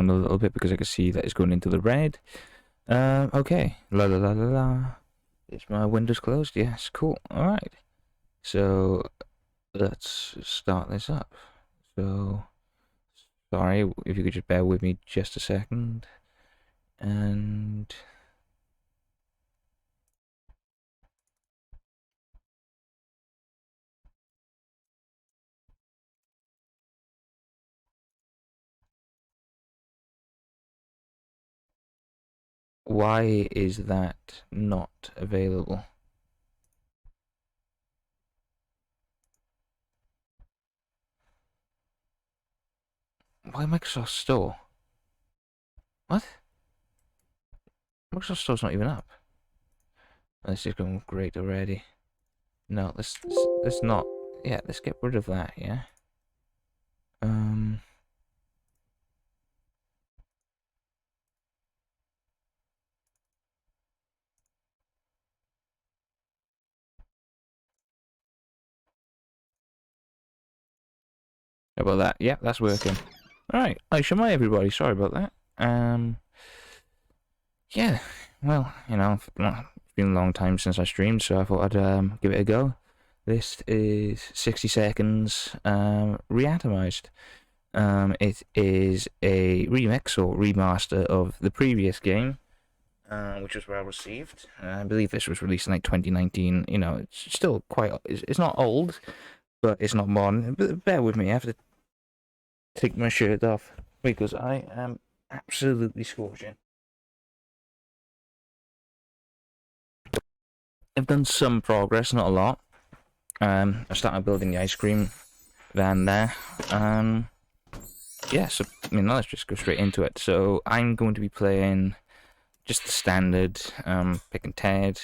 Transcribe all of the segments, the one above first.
a little bit because I can see that it's going into the red. Okay. La la la la la. Is my windows closed? Yes, cool. Alright. So, let's start this up. So, sorry, if you could just bear with me just a second. And... why is that not available? Why Microsoft Store? What? Microsoft Store's not even up. This is going great already. No, let's not. Yeah, let's get rid of that. Yeah. How about that? Yeah, that's working. All right. Hi, Shemai, everybody. Sorry about that. Yeah. Well, you know, it's been a long time since I streamed, so I thought I'd give it a go. This is 60 seconds. Reatomized. It is a remix or remaster of the previous game, which was well received. I believe this was released in like 2019. You know, it's still quite. It's not old, but it's not modern. But bear with me. I have to take my shirt off because I am absolutely scorching. I've done some progress, not a lot. I started building the ice cream van there. Yeah, so I mean, let's just go straight into it. So I'm going to be playing just the standard, picking Ted,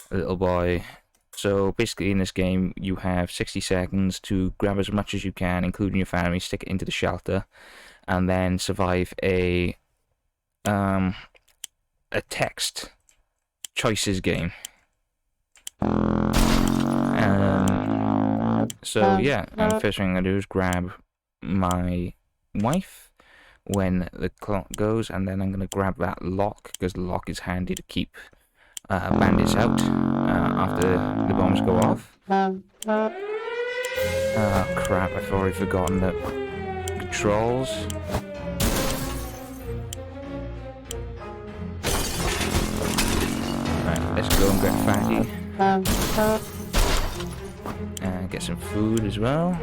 a little boy. So basically in this game you have 60 seconds to grab as much as you can, including your family, stick it into the shelter, and then survive a text choices game. So yeah, first thing I'm gonna do is grab my wife when the clock goes, and then I'm gonna grab that lock because the lock is handy to keep bandits out after the bombs go off. Oh crap, I've already forgotten the controls. Right, let's go and get fatty. And get some food as well.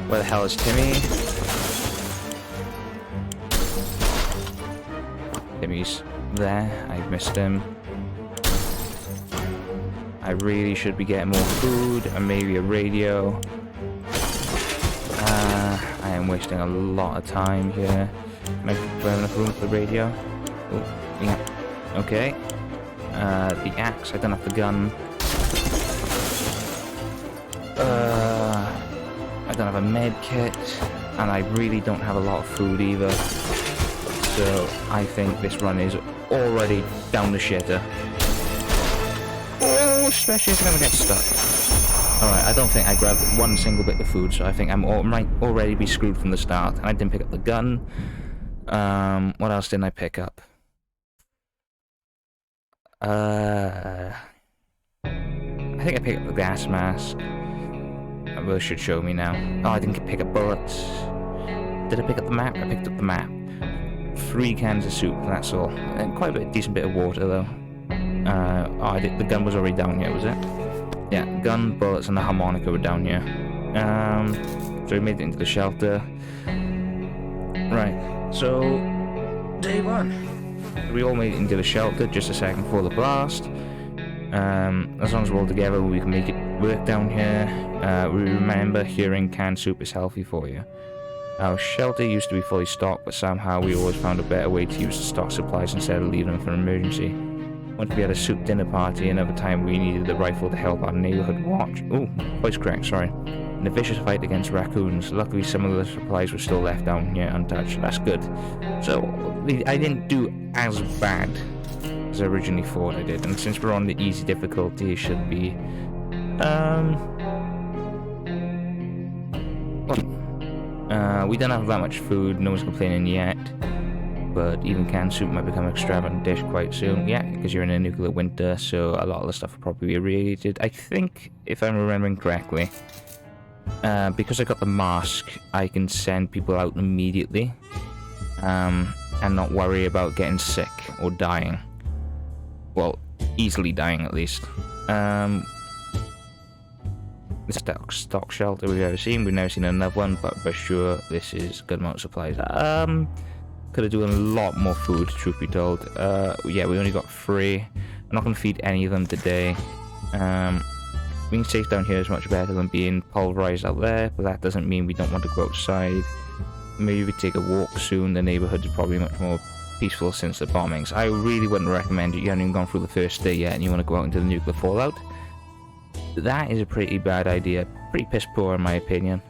Where the hell is Timmy? Timmy's there. I missed him. I really should be getting more food and maybe a radio. I am wasting a lot of time here. Can I have enough room for the radio? Oh, yeah. Okay. The axe. I don't have the gun. I don't have a med kit, and I really don't have a lot of food either. So I think this run is already down the shitter. Oh, especially if I'm gonna get stuck. Alright, I don't think I grabbed one single bit of food, so I think I might already be screwed from the start. And I didn't pick up the gun. What else didn't I pick up? I think I picked up the gas mask. It should show me now. Oh, I didn't pick up bullets. Did I pick up the map? I picked up the map. 3 cans of soup, that's all. And quite a decent bit of water, though. The gun was already down here, was it? Yeah, gun, bullets, and the harmonica were down here. So we made it into the shelter. Right, so... day 1. We all made it into the shelter just a second before the blast. As long as we're all together, we can make it work down here. We remember hearing canned soup is healthy for you. Our shelter used to be fully stocked, but somehow we always found a better way to use the stock supplies instead of leaving them for an emergency. Once we had a soup dinner party, another time we needed the rifle to help our neighborhood watch. Ooh, voice crack, sorry. In a vicious fight against raccoons. Luckily, some of the supplies were still left down here untouched. That's good. So, I didn't do as bad as I originally thought I did, and since we're on the easy difficulty, it should be We don't have that much food, no one's complaining yet. But even canned soup might become an extravagant dish quite soon. Yeah, because you're in a nuclear winter, so a lot of the stuff will probably be irradiated. I think, if I'm remembering correctly, because I got the mask, I can send people out immediately. And not worry about getting sick or dying. Well, easily dying at least. The stock shelter we've ever seen. We've never seen another one, but for sure this is a good amount of supplies. Could have done a lot more food, truth be told. Yeah, we only got 3. I'm not going to feed any of them today. Being safe down here is much better than being pulverized out there, but that doesn't mean we don't want to go outside. Maybe we take a walk soon. The neighborhood is probably much more peaceful since the bombings. I really wouldn't recommend it. You haven't even gone through the first day yet and you want to go out into the nuclear fallout. That is a pretty bad idea. Pretty piss poor in my opinion.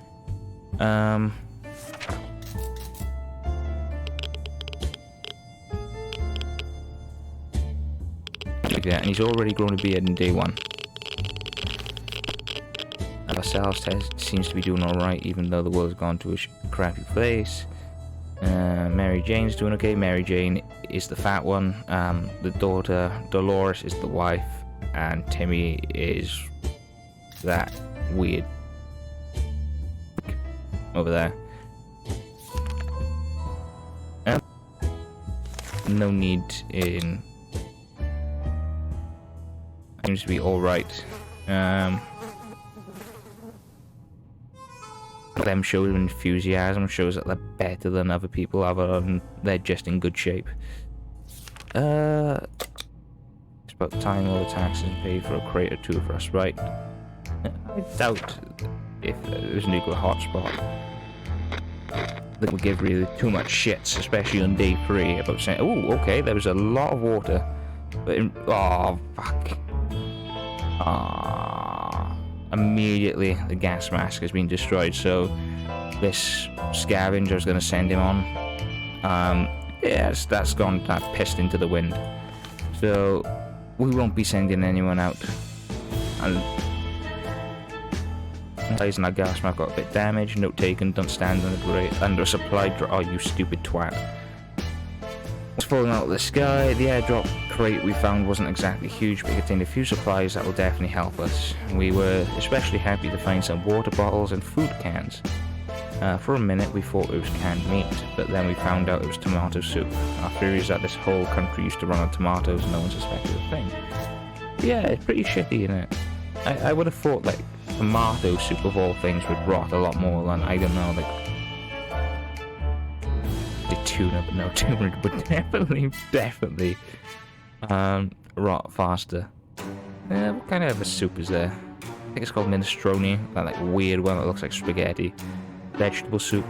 Like that, and he's already grown a beard in day 1. Ourselves seems to be doing alright, even though the world's gone to a crappy place. Mary Jane's doing okay. Mary Jane is the fat one. The daughter, Dolores, is the wife. And Timmy is that weird over there. No need in... Seems to be alright. Them shows enthusiasm, shows that they're better than other people, other than they're just in good shape. It's about time all the taxes paid for a crate or 2 for us, right? I doubt if it was a nuclear hotspot that would give really too much shits, especially on day 3, about saying, oh, okay, there was a lot of water, but oh, fuck. Immediately the gas mask has been destroyed, so this scavenger is going to send him on. Yes, that's gone, that pissed into the wind, so we won't be sending anyone out. And our gas mask got a bit damaged. Note taken, don't stand under a supply drop. Oh, you stupid twat. It's falling out of the sky. The airdrop crate we found wasn't exactly huge, but it contained a few supplies that will definitely help us. We were especially happy to find some water bottles and food cans. For a minute we thought it was canned meat, but then we found out it was tomato soup. Our theory is that this whole country used to run on tomatoes and no one suspected a thing. Yeah, it's pretty shitty, isn't it? I would have thought like tomato soup of all things would rot a lot more than, I don't know, like the tuna, but no, tuna would definitely rot faster. What kind of a soup is there? I think it's called minestrone, that like weird one that looks like spaghetti. Vegetable soup.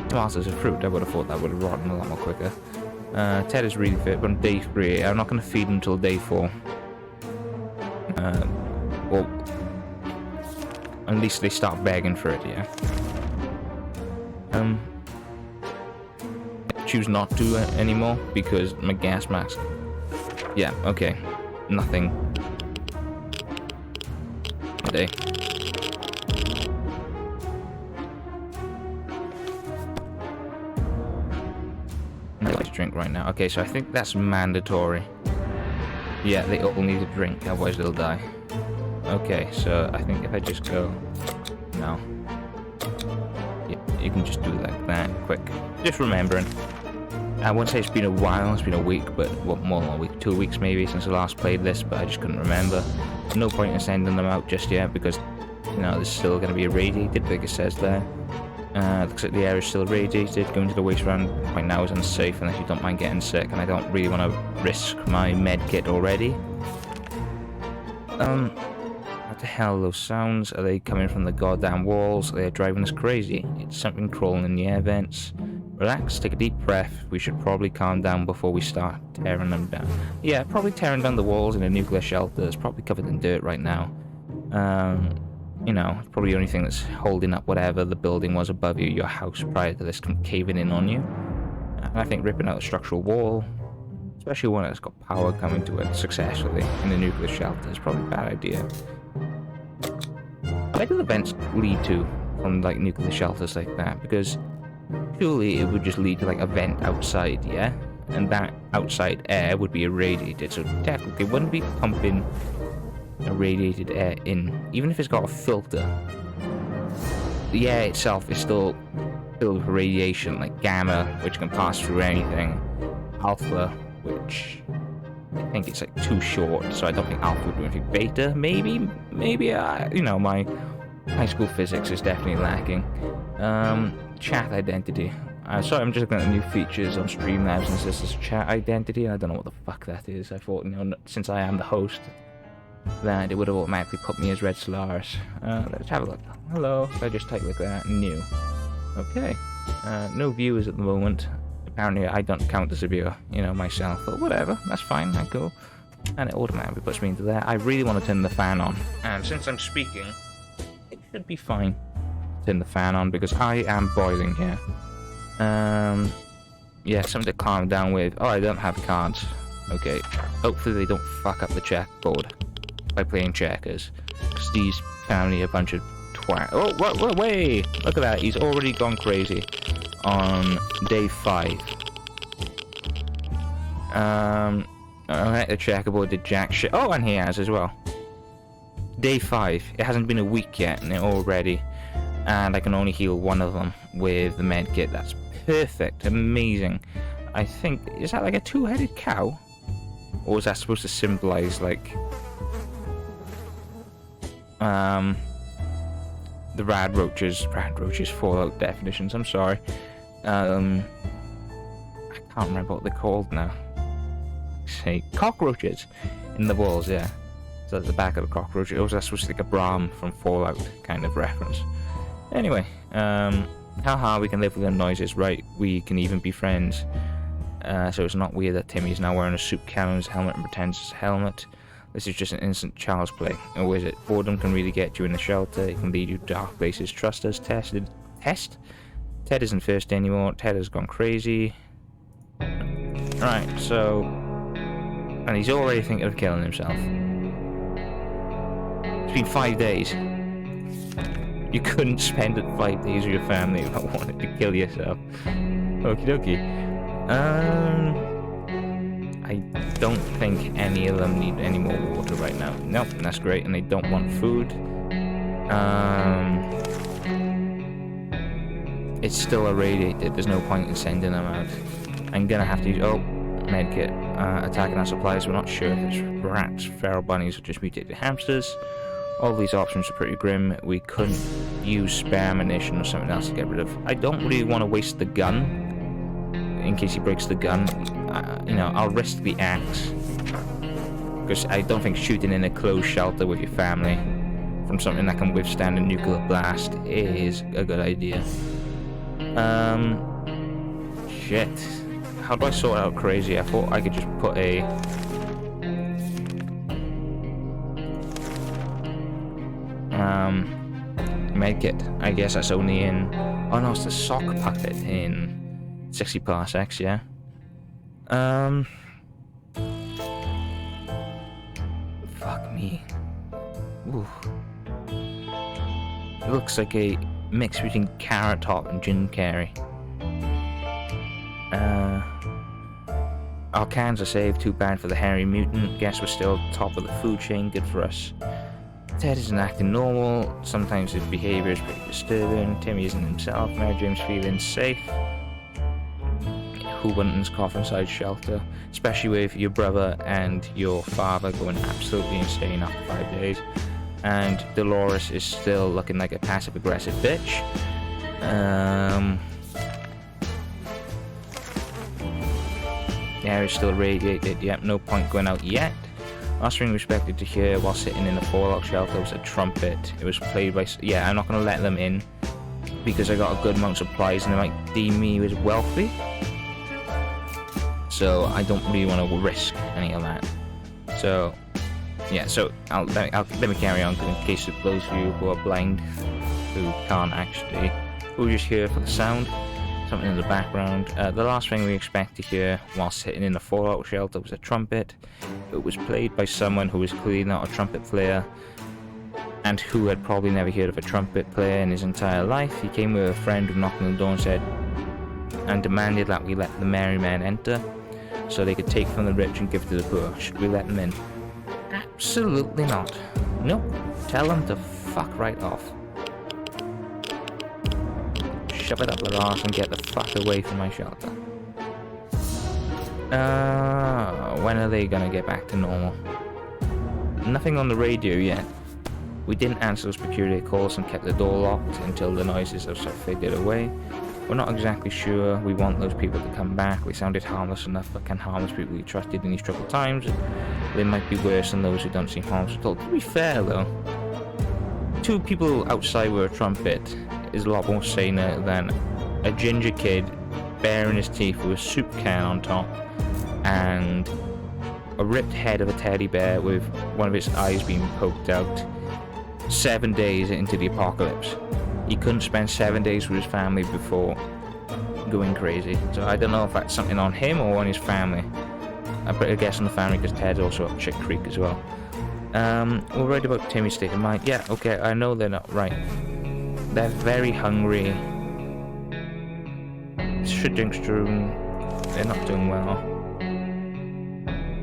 Tomatoes are fruit. I would have thought that would have rotten a lot more quicker. Ted is really fit, but on day 3, I'm not going to feed him until day 4. Well, at least they start begging for it, yeah. Choose not to anymore because my gas mask. Yeah, okay. Nothing. Today. I'd like to drink right now. Okay, so I think that's mandatory. Yeah, they all need to drink, otherwise they'll die. Okay, so I think if I just go... No. Yeah, you can just do like that, quick. Just remembering. I wouldn't say it's been a while, it's been a week, but what, more than a week, 2 weeks maybe since I last played this, but I just couldn't remember. No point in sending them out just yet because, you know, there's still going to be irradiated, like it says there. Looks like the area is still irradiated. Going to the wasteland right now is unsafe unless you don't mind getting sick, and I don't really want to risk my med kit already. What the hell are those sounds? Are they coming from the goddamn walls? They're driving us crazy. It's something crawling in the air vents. Relax, take a deep breath. We should probably calm down before we start tearing them down. Yeah, probably tearing down the walls in a nuclear shelter. It's probably covered in dirt right now. You know, it's probably the only thing that's holding up whatever the building was above you, your house, prior to this caving in on you. And I think ripping out a structural wall, especially one that's got power coming to it successfully in a nuclear shelter, is probably a bad idea. Where do the vents lead to? from like nuclear shelters like that, because surely it would just lead to like a vent outside, yeah? And that outside air would be irradiated, so technically it wouldn't be pumping irradiated air in, even if it's got a filter. The air itself is still filled with radiation, like gamma, which can pass through anything, alpha, which I think it's like too short, so I don't think alpha would do anything. Beta, maybe, you know, my high school physics is definitely lacking. Chat identity. Sorry, I'm just looking at the new features on Streamlabs, and this is chat identity. I don't know what the fuck that is. I thought, you know, since I am the host, that it would have automatically put me as Red Solaris. Let's have a look. Hello. If I just type like that, new. Okay. No viewers at the moment. Apparently, I don't count as a viewer, you know, myself. But whatever, that's fine. I go, and it automatically puts me into there. I really want to turn the fan on, and since I'm speaking, it should be fine to turn the fan on because I am boiling here. Yeah, something to calm down with. Oh, I don't have cards. Okay. Hopefully they don't fuck up the checkerboard by playing checkers. Because these family are a bunch of twat. Oh, what, wait! Look at that. He's already gone crazy on day 5. Alright, the checkerboard did jack shit. Oh, and he has as well. Day 5. It hasn't been a week yet, and they're already. And I can only heal one of them with the med kit. That's perfect. Amazing. I think, is that like a 2-headed cow? Or is that supposed to symbolize like the rad roaches fallout definitions? I'm sorry. I can't remember what they're called now. Say cockroaches in the walls, yeah. So at the back of the cockroach, or was that supposed to be like a Brahm from Fallout kind of reference? Anyway, haha, we can live with them noises, right? We can even be friends. So it's not weird that Timmy is now wearing a soup cannon's helmet and pretends it's a helmet. This is just an innocent child's play. Or is it? Boredom can really get you in the shelter. It can lead you to dark places. Trust us. Test? Ted isn't thirsty anymore. Ted has gone crazy. Right, so... And he's already thinking of killing himself. It's been 5 days. You couldn't spend it 5 days with your family if I wanted to kill yourself. Okie dokie. I don't think any of them need any more water right now. Nope, that's great, and they don't want food. It's still irradiated. There's no point in sending them out. I'm gonna have to use... Oh, medkit. Attacking our supplies. We're not sure if it's rats, feral bunnies, or just mutated hamsters. All these options are pretty grim. We couldn't use spare ammunition or something else to get rid of. I don't really want to waste the gun in case he breaks the gun. You know, I'll risk the axe because I don't think shooting in a closed shelter with your family from something that can withstand a nuclear blast is a good idea. Shit. How do I sort out crazy? I thought I could just put a... medkit. I guess that's only in... Oh no, it's the sock puppet in 60 parsecs, yeah. Fuck me. Ooh. It looks like a mix between Carrot Top and Jim Carrey. Our cans are saved. Too bad for the hairy mutant. Guess we're still top of the food chain. Good for us. Ted isn't acting normal. Sometimes his behavior is pretty disturbing. Timmy isn't himself. Mary Jane's feeling safe. Who wouldn't cough inside shelter? Especially with your brother and your father going absolutely insane after 5 days. And Dolores is still looking like a passive-aggressive bitch. The air is still radiated. Yep, no point going out yet. Last thing we expected to hear while sitting in the Fallout shelter was a trumpet. It was played by... Yeah, I'm not going to let them in because I got a good amount of supplies and they might deem me as wealthy. So I don't really want to risk any of that. So, yeah, so let me carry on in case of those of you who are blind, who can't actually, who just hear for the sound. Something in the background. The last thing we expect to hear while sitting in the Fallout shelter was a trumpet. It was played by someone who was clearly not a trumpet player. and who had probably never heard of a trumpet player in his entire life. He came with a friend who knocked on the door and said, and demanded that we let the merry men enter, so they could take from the rich and give to the poor. Should we let them in? Absolutely not. Nope. Tell them to fuck right off. Shove it up their arse and get the fuck away from my shelter. When are they gonna get back to normal? Nothing on the radio yet. We didn't answer those peculiar calls and kept the door locked until the noises have sort of faded away. We're not exactly sure we want those people to come back. They sounded harmless enough, but can harmless people we trusted in these troubled times? They might be worse than those who don't seem harmless at all. To be fair though, 2 people outside with a trumpet is a lot more saner than a ginger kid baring his teeth with a soup can on top and a ripped head of a teddy bear with one of its eyes being poked out 7 days into the apocalypse. He couldn't spend 7 days with his family before going crazy. So I don't know if that's something on him or on his family. I guess on the family because Ted's also up Chick Creek as well. We're worried about Timmy's state of mind. Yeah, okay, I know they're not right. They're very hungry. Shit drinks strewn. They're not doing well.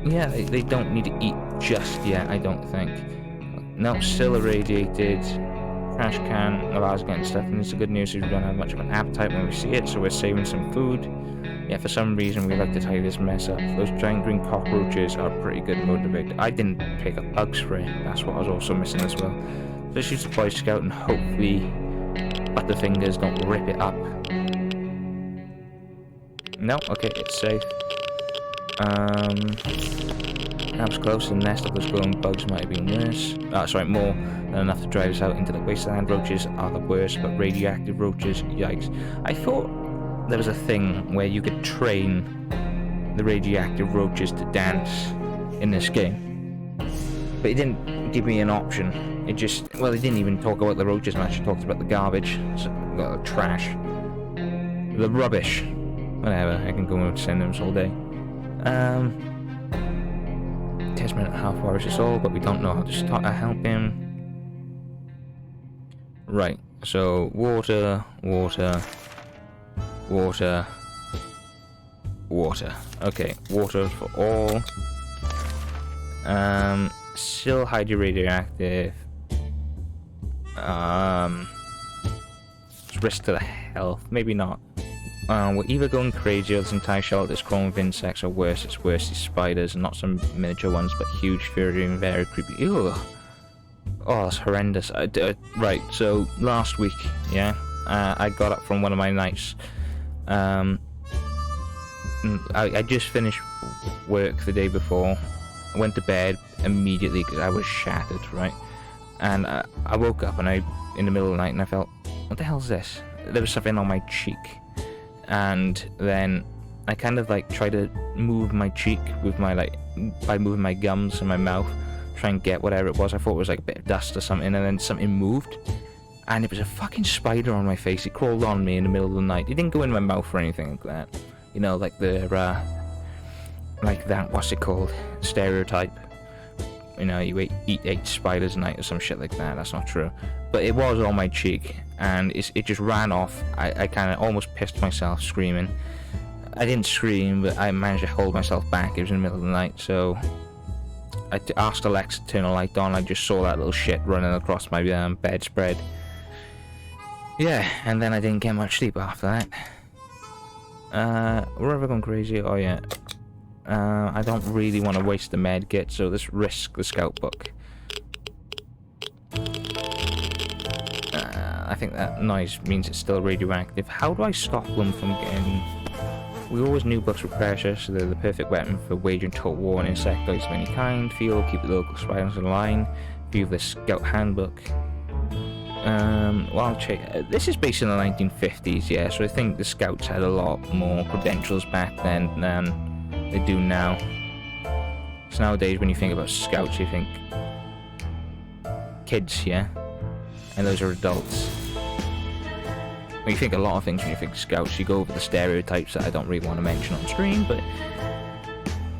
Yeah, they don't need to eat just yet, I don't think. No, still irradiated. Trash can of ours getting stuffed, and it's the good news is we don't have much of an appetite when we see it, so we're saving some food. Yeah, for some reason we like to tidy this mess up. Those giant green cockroaches are pretty good motivated. I didn't pick up bug spray, that's what I was also missing as well. So let's use the Boy Scout and hopefully Butterfingers don't rip it up. No, okay, it's safe. That was close. The nest of those glowing bugs might have been worse. Sorry, more than enough to drive us out into the wasteland. Roaches are the worst, but radioactive roaches, yikes. I thought there was a thing where you could train the radioactive roaches to dance in this game, but it didn't give me an option. It just, well, it didn't even talk about the roaches much. It talked about the garbage, so, the trash, the rubbish, whatever. I can go and send them all day. 10.5 hours is all, but we don't know how to start to help him. Right, so water, water, water, water. Okay, water for all. Still highly radioactive. Risk to the health, maybe not. We're either going crazy or this entire shelter is crawling with insects, or worse, it's worse, these spiders, not some miniature ones, but huge, furry, and very creepy. Ew. Oh, that's horrendous. Right, so last week, yeah, I got up from one of my nights. I just finished work the day before. I went to bed immediately because I was shattered, right? And I woke up and in the middle of the night, and I felt, what the hell's this? There was something on my cheek. And then I kind of like try to move my cheek with my by moving my gums and my mouth, try and get whatever it was. I thought it was like a bit of dust or something, and then something moved, and it was a fucking spider on my face. It crawled on me in the middle of the night. It didn't go in my mouth or anything like that, you know, like that, what's it called, stereotype, you know, you eat 8 spiders a night or some shit like that. That's not true, but it was on my cheek, and it just ran off. I kind of almost pissed myself screaming. I didn't scream, but I managed to hold myself back. It was in the middle of the night, so I asked Alexa to turn the light on. I just saw that little shit running across my bedspread. Yeah, and then I didn't get much sleep after that. We're ever going crazy? Oh yeah. I don't really want to waste the med kit, so let's risk the scout book. I think that noise means it's still radioactive. How do I stop them from getting... We always knew books were precious, so they're the perfect weapon for waging total war on insectoids of any kind. Fuel, keep the local spiders in line. View the scout handbook. Well, I'll check. This is based in the 1950s, yeah, so I think the scouts had a lot more credentials back then than they do now. So nowadays, when you think about scouts, you think kids, yeah? And those are adults. Well, you think a lot of things when you think scouts. You go over the stereotypes that I don't really want to mention on screen, but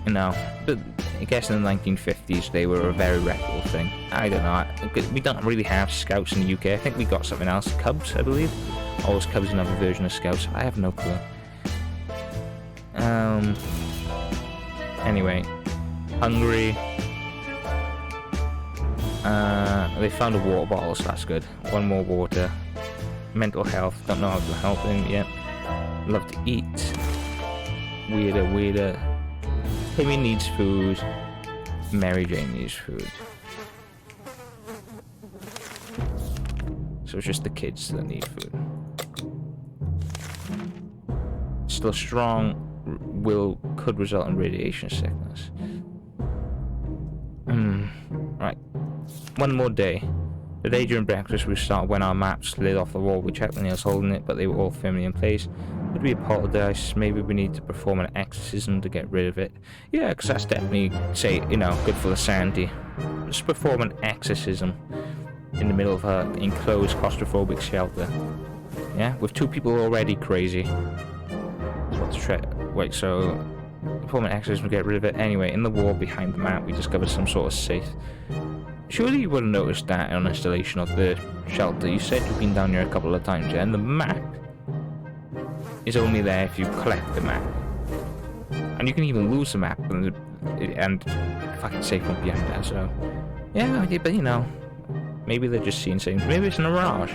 You know, but I guess in the 1950s they were a very reputable thing. I don't know. We don't really have Scouts in the UK. I think we got something else. Cubs, I believe. Or was Cubs another version of Scouts? I have no clue. Anyway, Hungary. They found a water bottle, so that's good. One more water. Mental health. Don't know how to help him yet. Love to eat. Weirder. Timmy needs food. Mary Jane needs food. So it's just the kids that need food. Still strong. Could result in radiation sickness. Right. One more day. The day during breakfast we started when our map slid off the wall. We checked the nails holding it, but they were all firmly in place. Could we apologize? Maybe we need to perform an exorcism to get rid of it. Yeah, because that's definitely, good for the sanity. Just perform an exorcism in the middle of an enclosed claustrophobic shelter. Yeah, with 2 people already crazy. Wait, so perform an exorcism to get rid of it. Anyway, in the wall behind the map, we discovered some sort of safe. Surely you would have noticed that on installation of the shelter. You said you've been down here a couple of times, yeah? And the map is only there if you collect the map. And you can even lose the map, and fucking safe won't be under there, so... Yeah, but you know, maybe they're just seeing things. Maybe it's a mirage.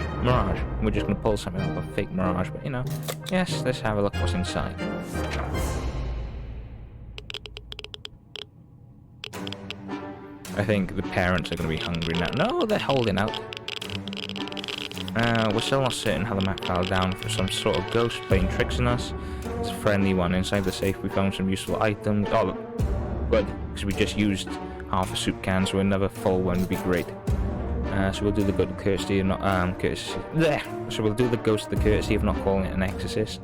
We're just gonna pull something off a fake mirage, but you know. Yes, let's have a look what's inside. I think the parents are going to be hungry now. No, they're holding out. We're still not certain how the map fell down for some sort of ghost playing tricks on us. It's a friendly one. Inside the safe we found some useful items. Oh, good, because we just used half a soup can, so another full one would be great. So we'll do the good courtesy of not courtesy. There. So we'll do the ghost the courtesy of not calling it an exorcist.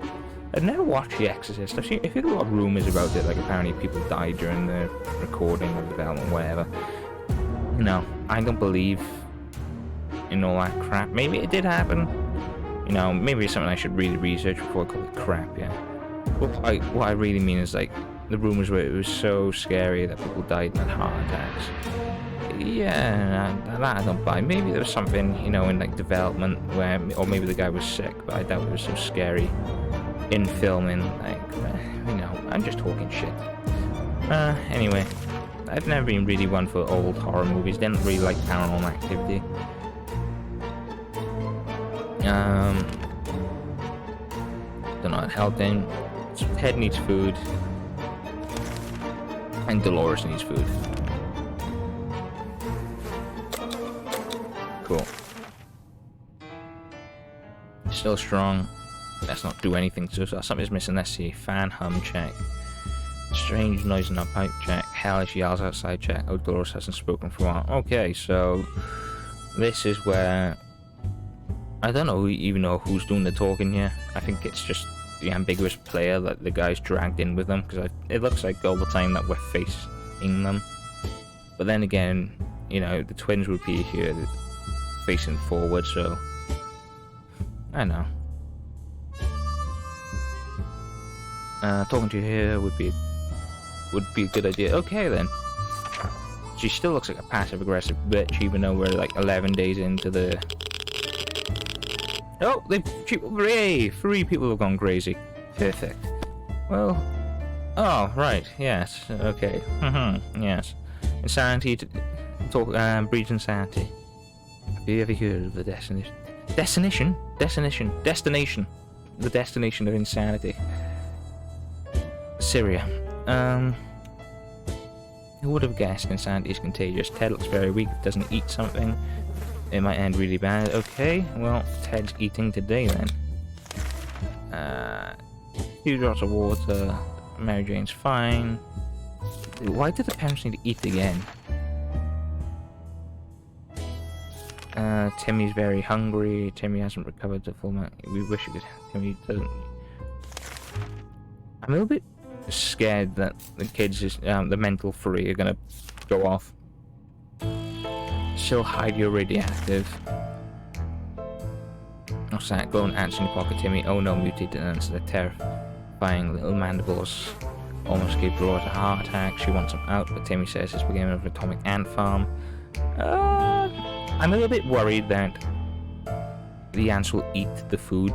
I've never watched The Exorcist. I've heard a lot of rumours about it, like apparently people died during the recording or development, whatever. You know, I don't believe in all that crap. Maybe it did happen. You know, maybe it's something I should really research before I call it crap, yeah. What I really mean is, like, the rumours where it was so scary that people died and had heart attacks. Yeah, that I don't buy. Maybe there was something, you know, in, like, development where, or maybe the guy was sick, but I doubt it was so scary in filming. Like, you know, I'm just talking shit. Anyway. I've never been really one for old horror movies. Didn't really like Paranormal Activity. Don't know, helping. Ted needs food. And Dolores needs food. Cool. Still strong. Let's not do anything. So something's missing. Let's see. Fan hum check. Strange noise in our pipe check. Hellish yells outside check. Oh, Dolores hasn't spoken for a while. Okay, so this is where I don't know even know who's doing the talking here. I think it's just the ambiguous player that the guy's dragged in with them, because it looks like all the time that we're facing them. But then again, you know, the twins would be here facing forward, so I don't know. Talking to you here would be a good idea. Okay then. She still looks like a passive-aggressive bitch, even though we're like 11 days into the... Oh, three people have gone crazy. Perfect. Well, oh right, yes, okay. Yes. Insanity breeds insanity. Have you ever heard of the destination? Destination. The destination of insanity. Syria. Who would have guessed insanity is contagious? Ted looks very weak, doesn't eat something. It might end really bad. Okay, well, Ted's eating today then. Few drops of water. Mary Jane's fine. Why did the parents need to eat again? Timmy's very hungry. Timmy hasn't recovered to full amount. We wish he could. Timmy doesn't. I'm a little bit scared that the kids, the mental three, are gonna go off. Still hide your radioactive. What's that? Go and answer in your pocket, Timmy. Oh no, mutated and answer the terrifying little mandibles. almost gave Dolores a heart attack. She wants him out, but Timmy says it's beginning of an atomic ant farm. I'm a little bit worried that the ants will eat the food.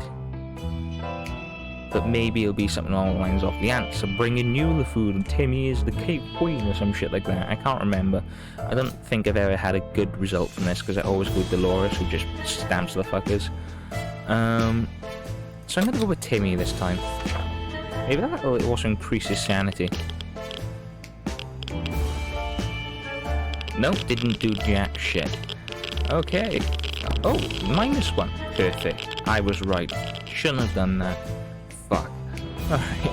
But maybe it'll be something along the lines of the ants are bringing you the food and Timmy is the cake queen or some shit like that. I can't remember. I don't think I've ever had a good result from this because I always go with Dolores, who just stamps the fuckers. So I'm gonna go with Timmy this time. Maybe that will also increase his sanity. Nope, didn't do jack shit. Okay. Oh, -1. Perfect. I was right. Shouldn't have done that. Fuck. Alright.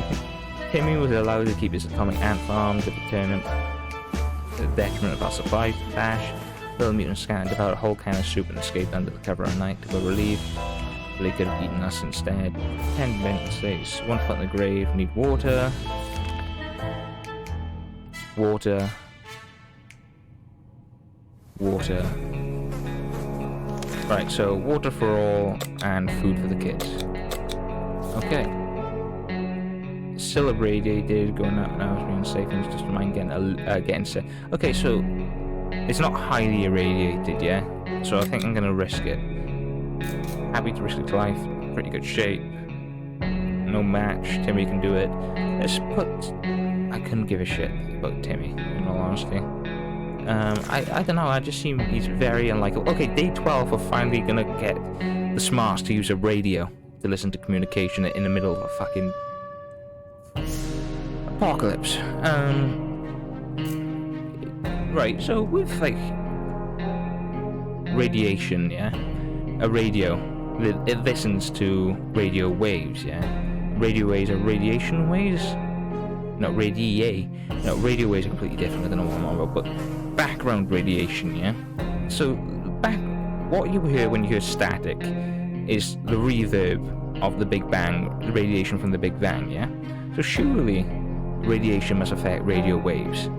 Timmy was allowed to keep his atomic ant farm to the detriment of our supply stash. Little mutant scattered about a whole can of soup and escaped under the cover of night to go relieve. But they could have eaten us instead. 10 mental states. 1 foot in the grave. Need water. Water. Water. Right, so water for all and food for the kids. Okay. Still irradiated, going up now, being safe, and just remind getting sick. Okay, so it's not highly irradiated, yeah? So I think I'm gonna risk it. Happy to risk it to life, pretty good shape. No match, Timmy can do it. Let's put... I couldn't give a shit about Timmy, in all honesty. I don't know, I just seem he's very unlikable. Okay, day 12, we're finally gonna get the smarts to use a radio to listen to communication in the middle of a fucking apocalypse. Right, so with like radiation, yeah, a radio, it listens to radio waves, yeah. Radio waves are radiation waves? No, radio waves are completely different, I don't know what I'm on about, but background radiation, yeah? So, what you hear when you hear static is the reverb of the Big Bang, the radiation from the Big Bang, yeah? So surely, radiation must affect radio waves.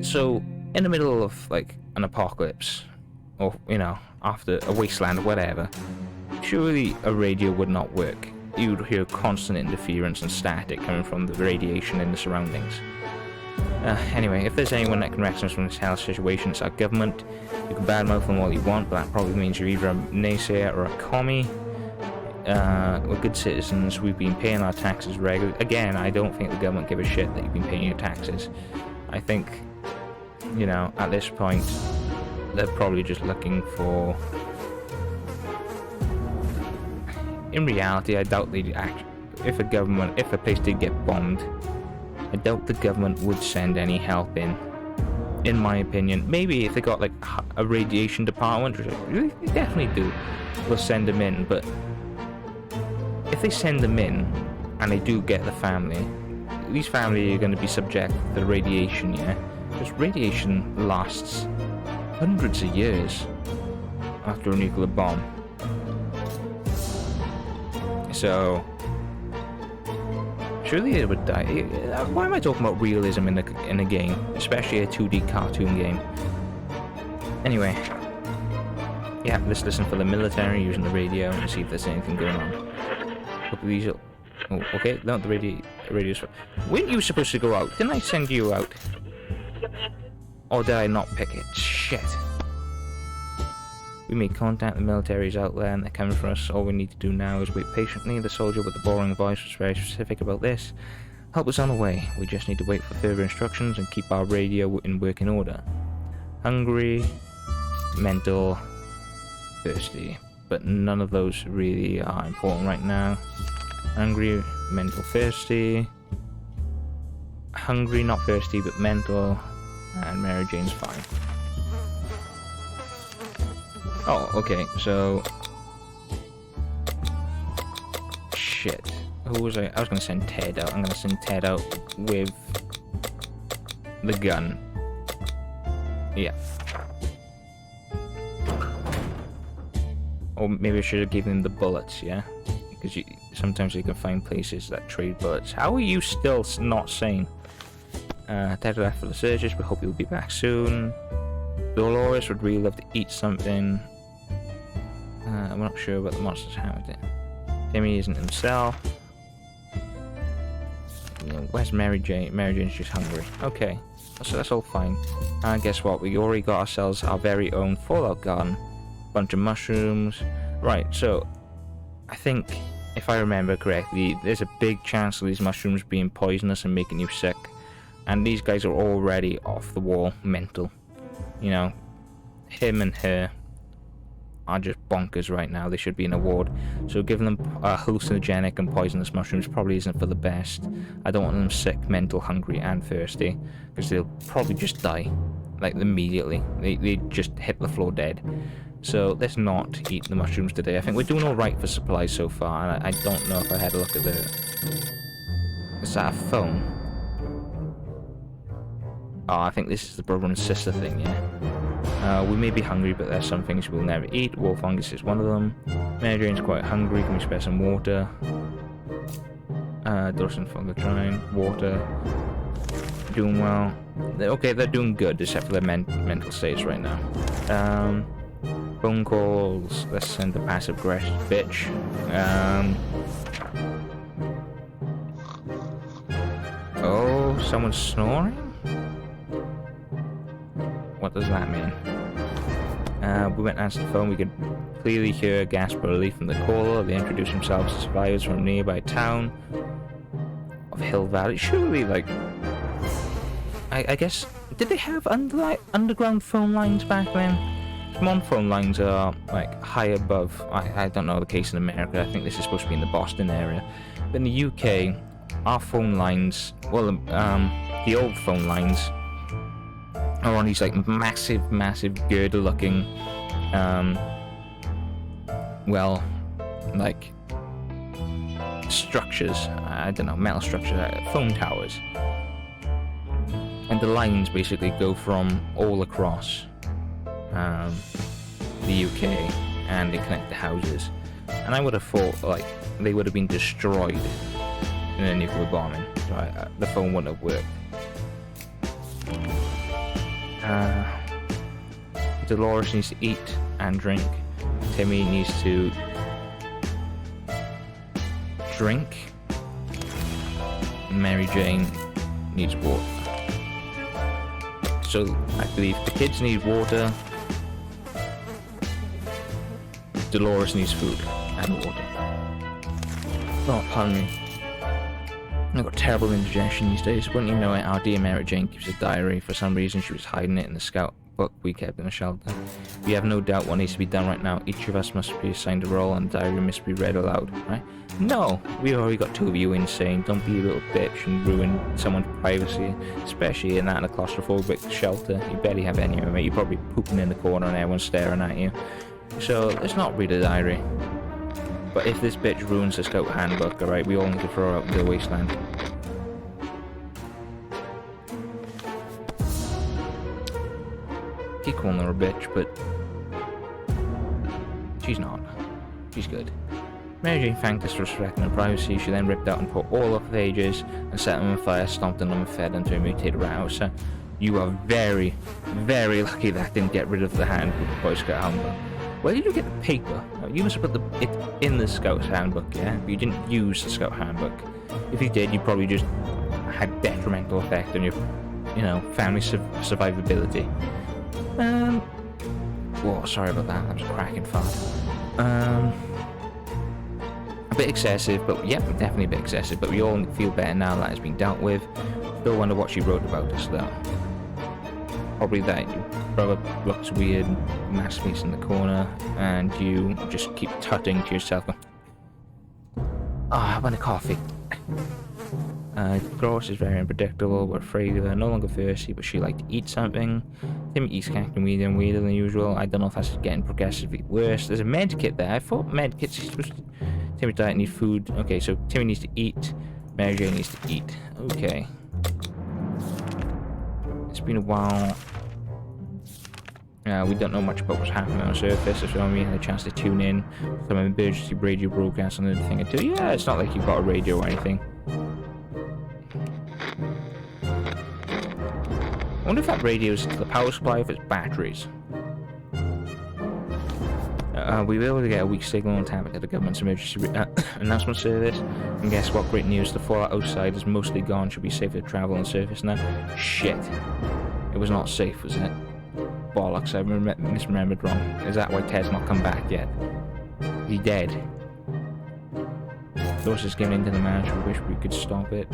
So, in the middle of, like, an apocalypse, or, you know, after a wasteland or whatever, surely a radio would not work. You would hear constant interference and static coming from the radiation in the surroundings. Anyway, if there's anyone that can rescue us from this hell situation, it's our government. You can badmouth them all you want, but that probably means you're either a naysayer or a commie. We're good citizens, we've been paying our taxes regularly. Again, I don't think the government give a shit that you've been paying your taxes. I think, you know, at this point, they're probably just looking for... In reality, I doubt they'd act. If a place did get bombed, I doubt the government would send any help in my opinion. Maybe if they got like a radiation department, which they definitely do, we'll send them in, but if they send them in and they do get the family, these families are going to be subject to the radiation, yeah? Because radiation lasts hundreds of years after a nuclear bomb. So, surely it would die. Why am I talking about realism in a game, especially a 2D cartoon game? Anyway, yeah, let's listen for the military using the radio and see if there's anything going on. Hope these will... Oh, okay, no, the radio's... Weren't you supposed to go out? Didn't I send you out? Or did I not pick it? Shit. We made contact, the military's out there and they're coming for us. All we need to do now is wait patiently. The soldier with the boring voice was very specific about this. Help is on the way. We just need to wait for further instructions and keep our radio in working order. Hungry, mental, thirsty. But none of those really are important right now. Hungry, mental, thirsty. Hungry, not thirsty, but mental. And Mary Jane's fine. Oh, okay, so... Shit. Who was I was gonna send Ted out. I'm gonna send Ted out with... the gun. Yeah. Or maybe I should have given him the bullets, yeah? Because sometimes you can find places that trade bullets. How are you still not sane? Ted left for the searches, but hope you'll be back soon. Dolores would really love to eat something. I'm not sure about the monster's habit. Timmy isn't himself. Where's Mary Jane? Mary Jane's just hungry. Okay, so that's all fine. And guess what? We already got ourselves our very own fallout garden. Bunch of mushrooms. Right, so I think, if I remember correctly, there's a big chance of these mushrooms being poisonous and making you sick. And these guys are already off the wall mental. You know, him and her are just bonkers right now. They should be in a ward. So giving them hallucinogenic and poisonous mushrooms probably isn't for the best. I don't want them sick, mental, hungry, and thirsty, because they'll probably just die, like, immediately. They just hit the floor dead. So let's not eat the mushrooms today. I think we're doing alright for supplies so far, and I don't know if I had a look at the... Is that a phone? Oh, I think this is the brother and sister thing, yeah. We may be hungry, but there's some things we'll never eat. Wolf fungus is one of them. Mary Jane's quite hungry. Can we spare some water? Dawson fungus trying. Water. Doing well. Okay, they're doing good, except for their mental states right now. Phone calls. Let's send the passive aggressive bitch. Oh, someone's snoring? What does that mean? We went and answered the phone. We could clearly hear a gasp of relief from the caller. They introduced themselves as survivors from a nearby town of Hill Valley. Surely, like... I guess... Did they have underground phone lines back then? Mon phone lines are, like, high above. I don't know the case in America. I think this is supposed to be in the Boston area. But in the UK, our phone lines... Well, the old phone lines... are on these, like, massive girder-looking, well, like, structures. I don't know, metal structures, phone towers. And the lines basically go from all across the UK, and they connect the houses. And I would have thought, like, they would have been destroyed in a nuclear bombing, so the phone wouldn't have worked. Dolores needs to eat and drink. Timmy needs to drink. Mary Jane needs water. So I believe the kids need water. Dolores needs food and water. Oh, pardon me. I've got terrible indigestion these days. Wouldn't you know it, our dear Mary Jane keeps a diary. For some reason she was hiding it in the scout book we kept in the shelter. We have no doubt what needs to be done right now. Each of us must be assigned a role and the diary must be read aloud, right? No! We've already got two of you insane. Don't be a little bitch and ruin someone's privacy, especially in that claustrophobic shelter. You barely have any of it. You're probably pooping in the corner and everyone's staring at you. So let's not read a diary. But if this bitch ruins the scout handbook, alright, we all need to throw her out into the wasteland. Keep calling her a bitch, but she's not. She's good. Mary Jane thanked us for respecting her privacy. She then ripped out and put all of the pages and set them on fire, stomped on them and fed them to a mutated rat house. So you are very, very lucky that didn't get rid of the Boy Scout handbook. Where did you get the paper? You must have put it in the Scout handbook, yeah? But you didn't use the Scout handbook. If you did, you probably just had detrimental effect on your, family survivability. Whoa, sorry about that. That was a cracking fart. A bit excessive, but yeah, definitely a bit excessive. But we all feel better now that it's been dealt with. Still wonder what she wrote about us, though. Probably that your brother looks weird, masturbates in the corner, and you just keep tutting to yourself. I want a coffee. Gross is very unpredictable. We're afraid of her. No longer thirsty, but she liked to eat something. Timmy eats acting weirder and weirder than usual. I don't know if that's getting progressively worse. There's a med kit there. I thought med kits are supposed to... Timmy's diet needs food. Okay, so Timmy needs to eat. Mary Jane needs to eat. Okay. It's been a while. We don't know much about what's happening on the surface, so we had a chance to tune in. Some emergency radio broadcast on the thing or two. Yeah, it's not like you've got a radio or anything. I wonder if that radio is the power supply, if it's batteries. we were able to get a weak signal on tap into the government's emergency announcement service. And guess what? Great news. The fallout outside is mostly gone. Should be safe to travel on the surface now. Shit. It was not safe, was it? Bollocks. I misremembered wrong. Is that why Ted's not come back yet? He dead. Those just getting into the manager. We wish we could stop it.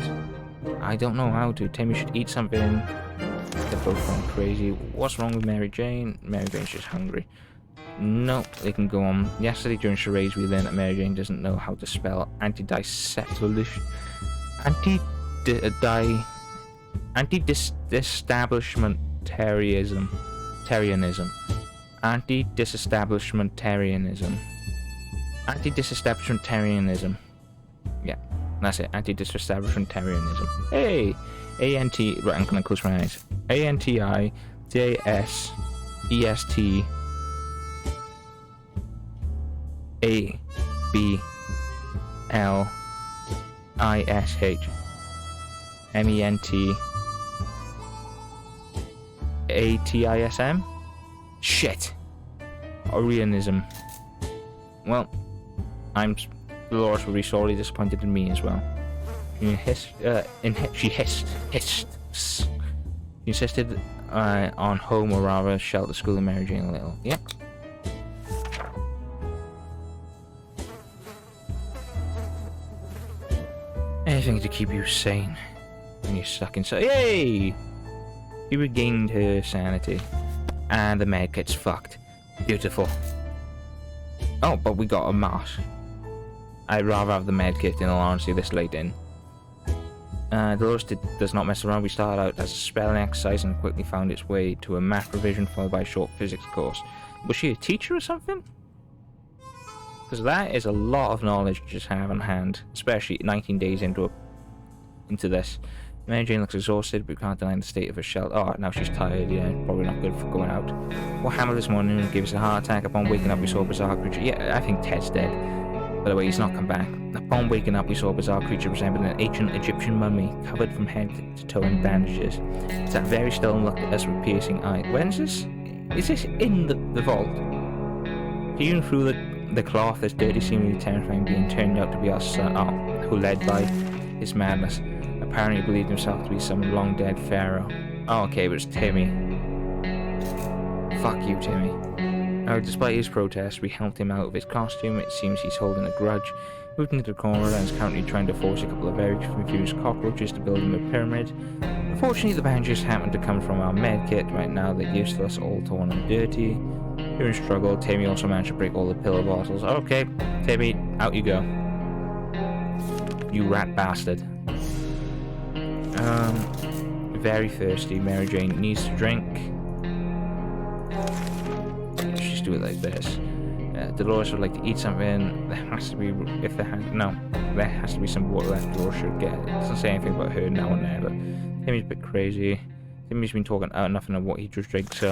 I don't know how to. Timmy should eat something. They're both gone crazy. What's wrong with Mary Jane? Mary Jane's just hungry. No, they can go on. Yesterday during charades we learned that Mary Jane doesn't know how to spell anti-disestablishmentarianism. Anti-disestablishmentarianism. Yeah, that's it. Anti-disestablishmentarianism. Hey! A-N-T... Right, I'm gonna close my eyes. A-N-T-I-J-S-E-S-T... A-B-L-I-S-H... M-E-N-T... Shit! Arianism. Well, Dolores will be sorely disappointed in me as well. She insisted on home, or rather shelter school, and Mary Jane a little. Yep. Anything to keep you sane when you're stuck inside. Yay! She regained her sanity. And the med kit's fucked. Beautiful. Oh, but we got a mask. I'd rather have the med kit in all honesty this late in. Dolores does not mess around. We started out as a spelling exercise and quickly found its way to a math revision followed by a short physics course. Was she a teacher or something? Because that is a lot of knowledge to just have on hand, especially 19 days into this. Mary Jane looks exhausted, but we can't deny the state of her shell. Oh, now she's tired, yeah, probably not good for going out. What happened this morning gave us a heart attack. Upon waking up, we saw a bizarre creature. Yeah, I think Ted's dead. By the way, he's not come back. Upon waking up, we saw a bizarre creature resembling an ancient Egyptian mummy, covered from head to toe in bandages. It sat very still and looked at us with piercing eyes. When's this? Is this in the vault? Peering through the cloth, this dirty, seemingly terrifying being turned out to be our son, who, led by his madness, apparently believed himself to be some long-dead pharaoh. Oh, okay, it was Timmy. Fuck you, Timmy. Now, despite his protest, we helped him out of his costume. It seems he's holding a grudge. Moved into the corner and is currently trying to force a couple of very confused cockroaches to build him a pyramid. Unfortunately, the bandages happen to come from our med kit. Right now, they're useless, all torn and dirty. Hearing struggle, Timmy also managed to break all the pill bottles. Okay, Timmy, out you go. You rat bastard. Very thirsty. Mary Jane needs to drink. Just do it like this. Dolores would like to eat something. There has to be, there has to be some water that Dolores should get. It doesn't say anything about her now and there, but Timmy's a bit crazy. Timmy's been talking out nothing of what he just drinks.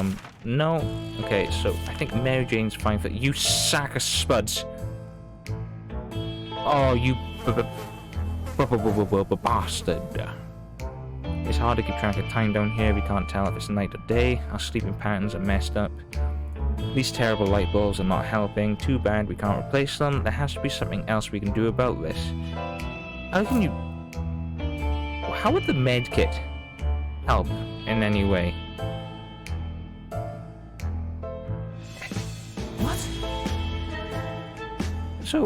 No. Okay, so I think Mary Jane's fine for you, sack of spuds. Oh, you bastard. It's hard to keep track of time down here. We can't tell if it's night or day. Our sleeping patterns are messed up. These terrible light bulbs are not helping. Too bad we can't replace them. There has to be something else we can do about this. How would the med kit help in any way? What? So,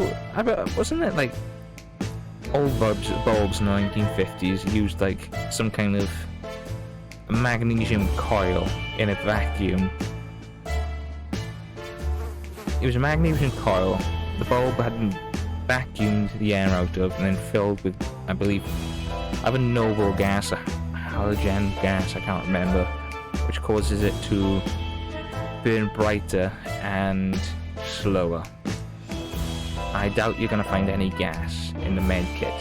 wasn't it like old bulbs in the 1950s used like some kind of magnesium coil in a vacuum? It was a magnesium coil. The bulb had been vacuumed the air out of and then filled with, I believe, either noble gas or halogen gas, I can't remember, which causes it to burn brighter and slower. I doubt you're going to find any gas in the med kit,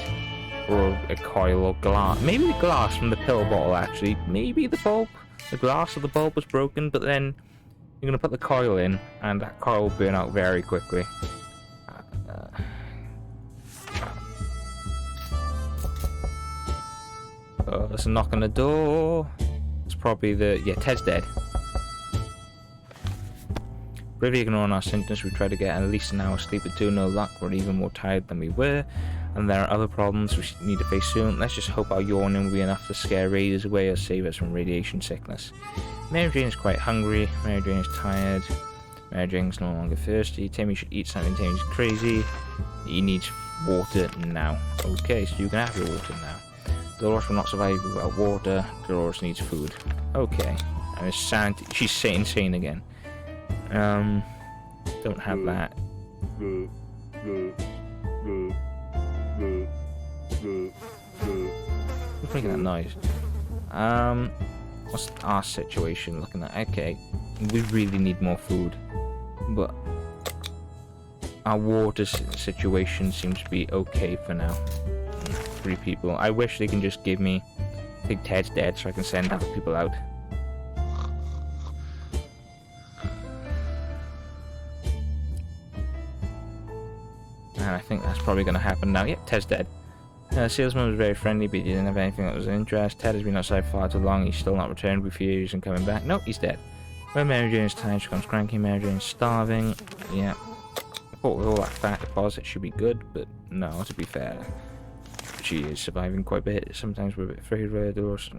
or a coil or glass. Maybe the glass from the pill bottle, actually. Maybe the glass of the bulb was broken, but then you're going to put the coil in, and that coil will burn out very quickly. Oh, there's a knock on the door. It's probably Ted's dead. Bravely ignoring our symptoms, we tried to get at least an hour's sleep, but to no luck. We're even more tired than we were, and there are other problems we need to face soon. Let's just hope our yawning will be enough to scare raiders away or save us from radiation sickness. Mary Jane is quite hungry. Mary Jane is tired. Mary Jane's no longer thirsty. Timmy should eat something. Timmy's crazy. He needs water now. Okay, so you can have your water now. Dolores will not survive without water. Dolores needs food. Okay. And she's insane again. Don't have that. Who's making that noise? What's our situation looking at? Okay, we really need more food, but our water situation seems to be okay for now. 3 people. I wish they can just give me... I think Ted's dead, so I can send other people out. And I think that's probably going to happen now. Yep, Ted's dead. The salesman was very friendly, but he didn't have anything that was of interest. Ted has been outside far too long. He's still not returned. We fear he's coming back. Nope, he's dead. When Mary Jane is tired, she becomes cranky. Mary Jane's starving. Yeah. I thought with all that fat deposit should be good, but no, to be fair. She is surviving quite a bit. Sometimes we're a bit afraid of her. Dolores,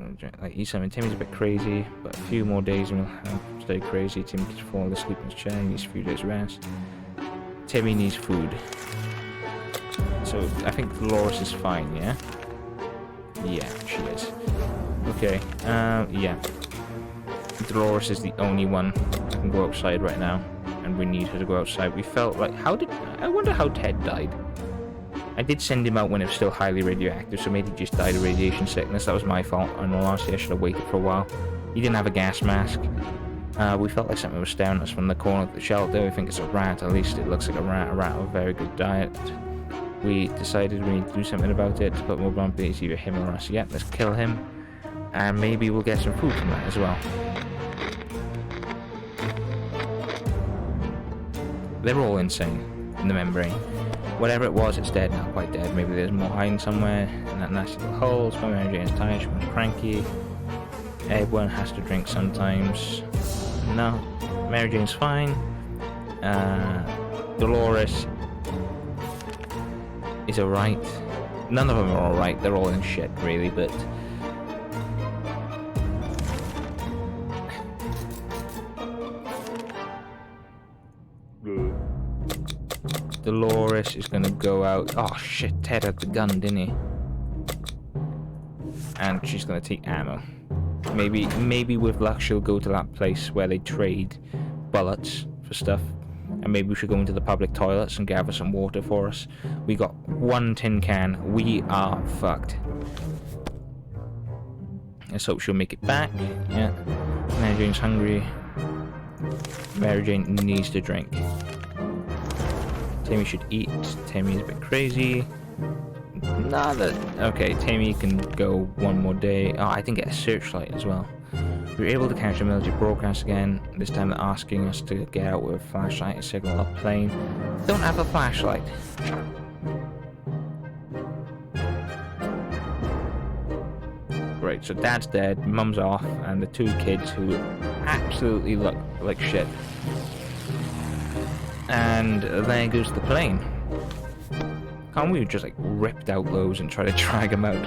like, eat something. Timmy's a bit crazy, but a few more days and we'll stay crazy. Timmy can fall asleep in his chair. He needs a few days rest. Timmy needs food. So, I think Dolores is fine, yeah? Yeah, she is. Okay, yeah. Dolores is the only one that can go outside right now, and we need her to go outside. We felt like, I wonder how Ted died. I did send him out when it was still highly radioactive, so maybe he just died of radiation sickness. That was my fault, and honestly, I should have waited for a while. He didn't have a gas mask. We felt like something was staring at us from the corner of the shelter. We think it's a rat, at least it looks like a rat with a very good diet. We decided we need to do something about it to put more bumpy. It's either him or us. Yeah, let's kill him. And maybe we'll get some food from that as well. They're all insane in the membrane. Whatever it was, it's dead now, quite dead. Maybe there's more hiding somewhere in that nasty little hole. So Mary Jane's tired, she becomes cranky. Everyone has to drink sometimes. No, Mary Jane's fine. Dolores is alright. None of them are alright, they're all in shit, really, but... Dolores is gonna go out... Oh shit, Ted had the gun, didn't he? And she's gonna take ammo. Maybe with luck she'll go to that place where they trade bullets for stuff. And maybe we should go into the public toilets and gather some water for us. We got 1 tin can. We are fucked. Let's hope she'll make it back. Yeah. Mary Jane's hungry. Mary Jane needs to drink. Timmy should eat. Timmy's a bit crazy. Okay, Timmy can go 1 more day. Oh, I didn't get a searchlight as well. We were able to capture military broadcast again. This time they're asking us to get out with a flashlight and signal up plane. Don't have a flashlight. Right, so Dad's dead, Mum's off, and the 2 kids who absolutely look like shit. And there goes the plane. Can't we just like ripped out those and try to drag them out?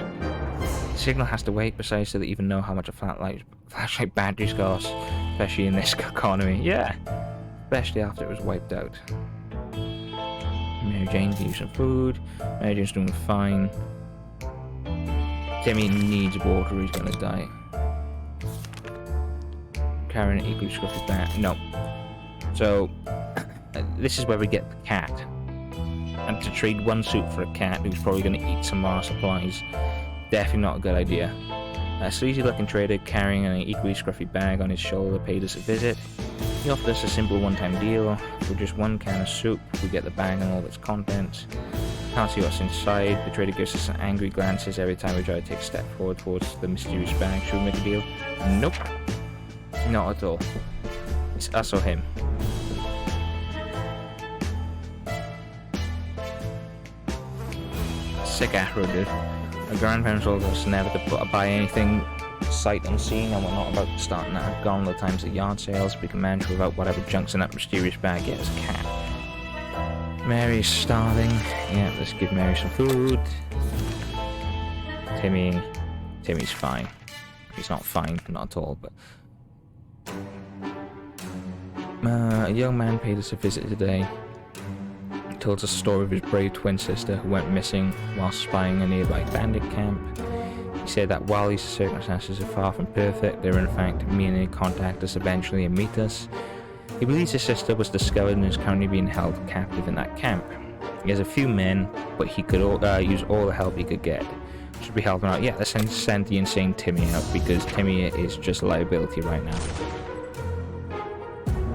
Signal has to wait besides so that even know how much a flashlight batteries cost, especially in this economy. Yeah, especially after it was wiped out. Mary Jane can use some food. Mary Jane's doing fine. Timmy needs water, he's gonna die. Carrying an equally scruffy bat. No. So this is where we get the cat. And to trade 1 suit for a cat who's probably going to eat some of our supplies, definitely not a good idea. A sleazy looking trader carrying an equally scruffy bag on his shoulder paid us a visit. He offered us a simple one-time deal. For just 1 can of soup, we get the bag and all its contents. Can't see what's inside. The trader gives us some angry glances every time we try to take a step forward towards the mysterious bag. Should we make a deal? Nope. Not at all. It's us or him. Sick afro, dude. My grandparents told us never to buy anything sight unseen, and we're not about to start now. Gone are the times at yard sales. We can manage without whatever junk's in that mysterious bag. Yeah, there's a cat. Mary's starving. Yeah, let's give Mary some food. Timmy's fine. He's not fine, not at all, but... a young man paid us a visit today. He told us a story of his brave twin sister who went missing while spying a nearby bandit camp. He said that while these circumstances are far from perfect, they were in fact meaning to contact us eventually and meet us. He believes his sister was discovered and is currently being held captive in that camp. He has a few men, but he could use all the help he could get. Should be helping out. Yeah, let's send the insane Timmy out, because Timmy is just a liability right now.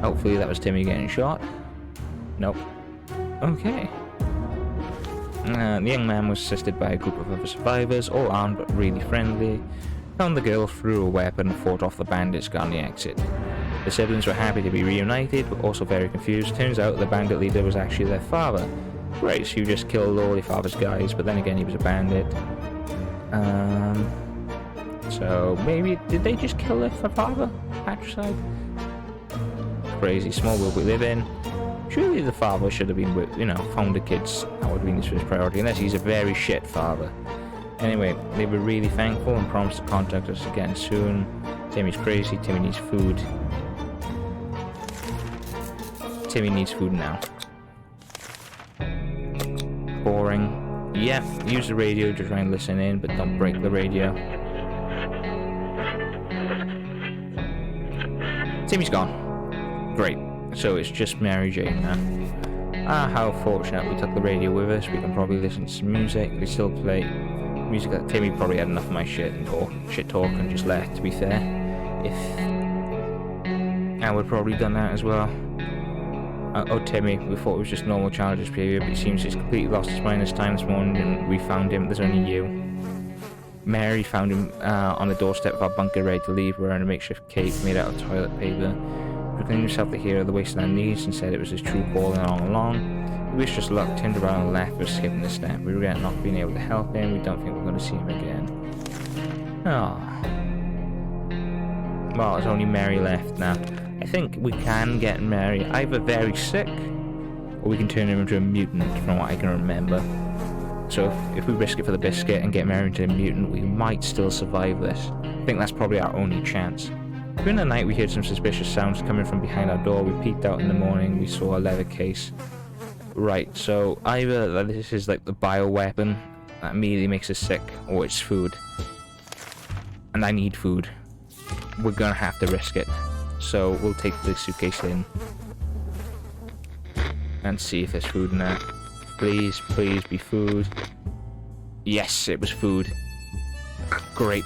Hopefully that was Timmy getting shot. Nope. Okay. The young man was assisted by a group of other survivors, all armed but really friendly. Found the girl, threw a weapon, and fought off the bandits on the exit. The siblings were happy to be reunited, but also very confused. Turns out the bandit leader was actually their father. Right, so you just killed all your father's guys, but then again he was a bandit. So maybe, did they just kill their father? Patricide? Crazy small world we live in. Surely the father should have been with, found the kids. That would have been his first priority, unless he's a very shit father. Anyway, they were really thankful and promised to contact us again soon. Timmy's crazy, Timmy needs food. Timmy needs food now. Boring. Yeah, use the radio to try and listen in, but don't break the radio. Timmy's gone. Great. So it's just Mary Jane now. How fortunate we took the radio with us. We can probably listen to some music. We still play music that Timmy probably had enough of my shit talk and just left, to be fair. If I would probably done that as well. Oh, Timmy, we thought it was just normal childish behaviour, but it seems he's completely lost his mind this time this morning, and we found him. There's only you. Mary found him on the doorstep of our bunker, ready to leave, wearing a makeshift cape made out of toilet paper. He proclaimed himself the hero of the wasteland needs and said it was his true calling all along. We wished us luck, turned around and left, but skipping the step. We regret not being able to help him. We don't think we're going to see him again. Well, there's only Mary left now. I think we can get Mary either very sick, or we can turn him into a mutant, from what I can remember. So if we risk it for the biscuit and get Mary into a mutant, we might still survive this. I think that's probably our only chance. During the night, we heard some suspicious sounds coming from behind our door. We peeked out in the morning. We saw a leather case. Right, so either this is like the bioweapon that immediately makes us sick, or it's food. And I need food. We're gonna have to risk it. So we'll take the suitcase in and see if there's food in there. Please, please be food. Yes, it was food. Great.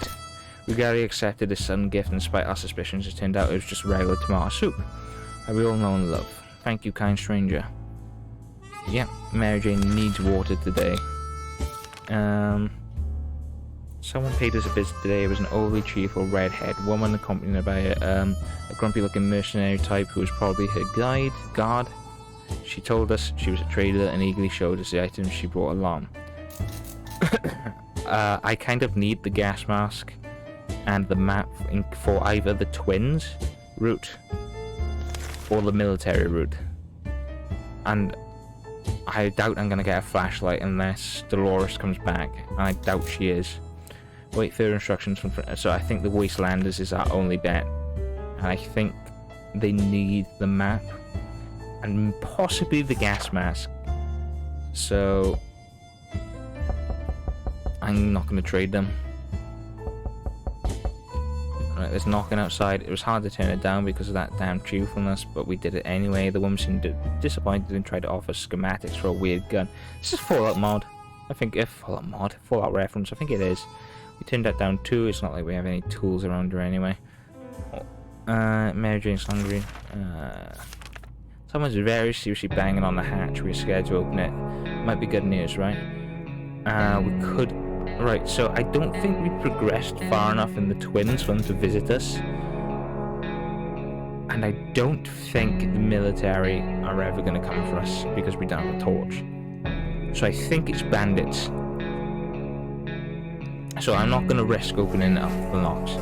We gladly accepted this sudden gift, and despite our suspicions, it turned out it was just regular tomato soup that we all know and love. Thank you, kind stranger. Yeah, Mary Jane needs water today. Someone paid us a visit today. It was an overly cheerful red-haired woman accompanied by a grumpy-looking mercenary type who was probably her guard. She told us she was a trader and eagerly showed us the items she brought along. I kind of need the gas mask and the map for either the twins route or the military route. And I doubt I'm going to get a flashlight unless Dolores comes back, and I doubt she is. Wait, further instructions from... So I think the Wastelanders is our only bet. And I think they need the map and possibly the gas mask. So I'm not going to trade them. Alright, there's knocking outside. It was hard to turn it down because of that damn cheerfulness, but we did it anyway. The woman seemed disappointed and tried to offer schematics for a weird gun. This is Fallout mod. I think if Fallout reference, I think it is. We turned that down too. It's not like we have any tools around her anyway. Mary Jane's hungry. Someone's very seriously banging on the hatch. We're scared to open it. Might be good news, right? We could... Right, so I don't think we progressed far enough in the twins for them to visit us. And I don't think the military are ever going to come for us because we don't have a torch. So I think it's bandits. So I'm not going to risk opening up the locks.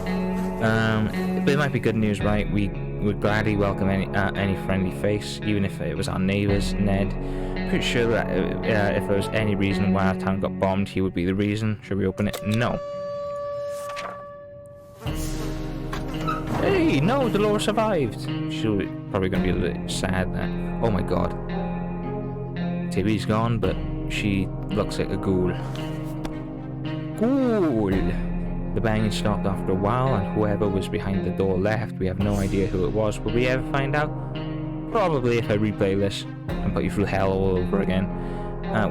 But it might be good news, right? We would gladly welcome any friendly face, even if it was our neighbours, Ned. Pretty sure that if there was any reason why our town got bombed, he would be the reason. Should we open it? No. Hey, no, Dolores survived. She's probably going to be a little bit sad that. Oh my god. Tibby's gone, but she looks like a ghoul. Ghoul! The banging stopped after a while, and whoever was behind the door left. We have no idea who it was. Will we ever find out? Probably if I replay this and put you through hell all over again.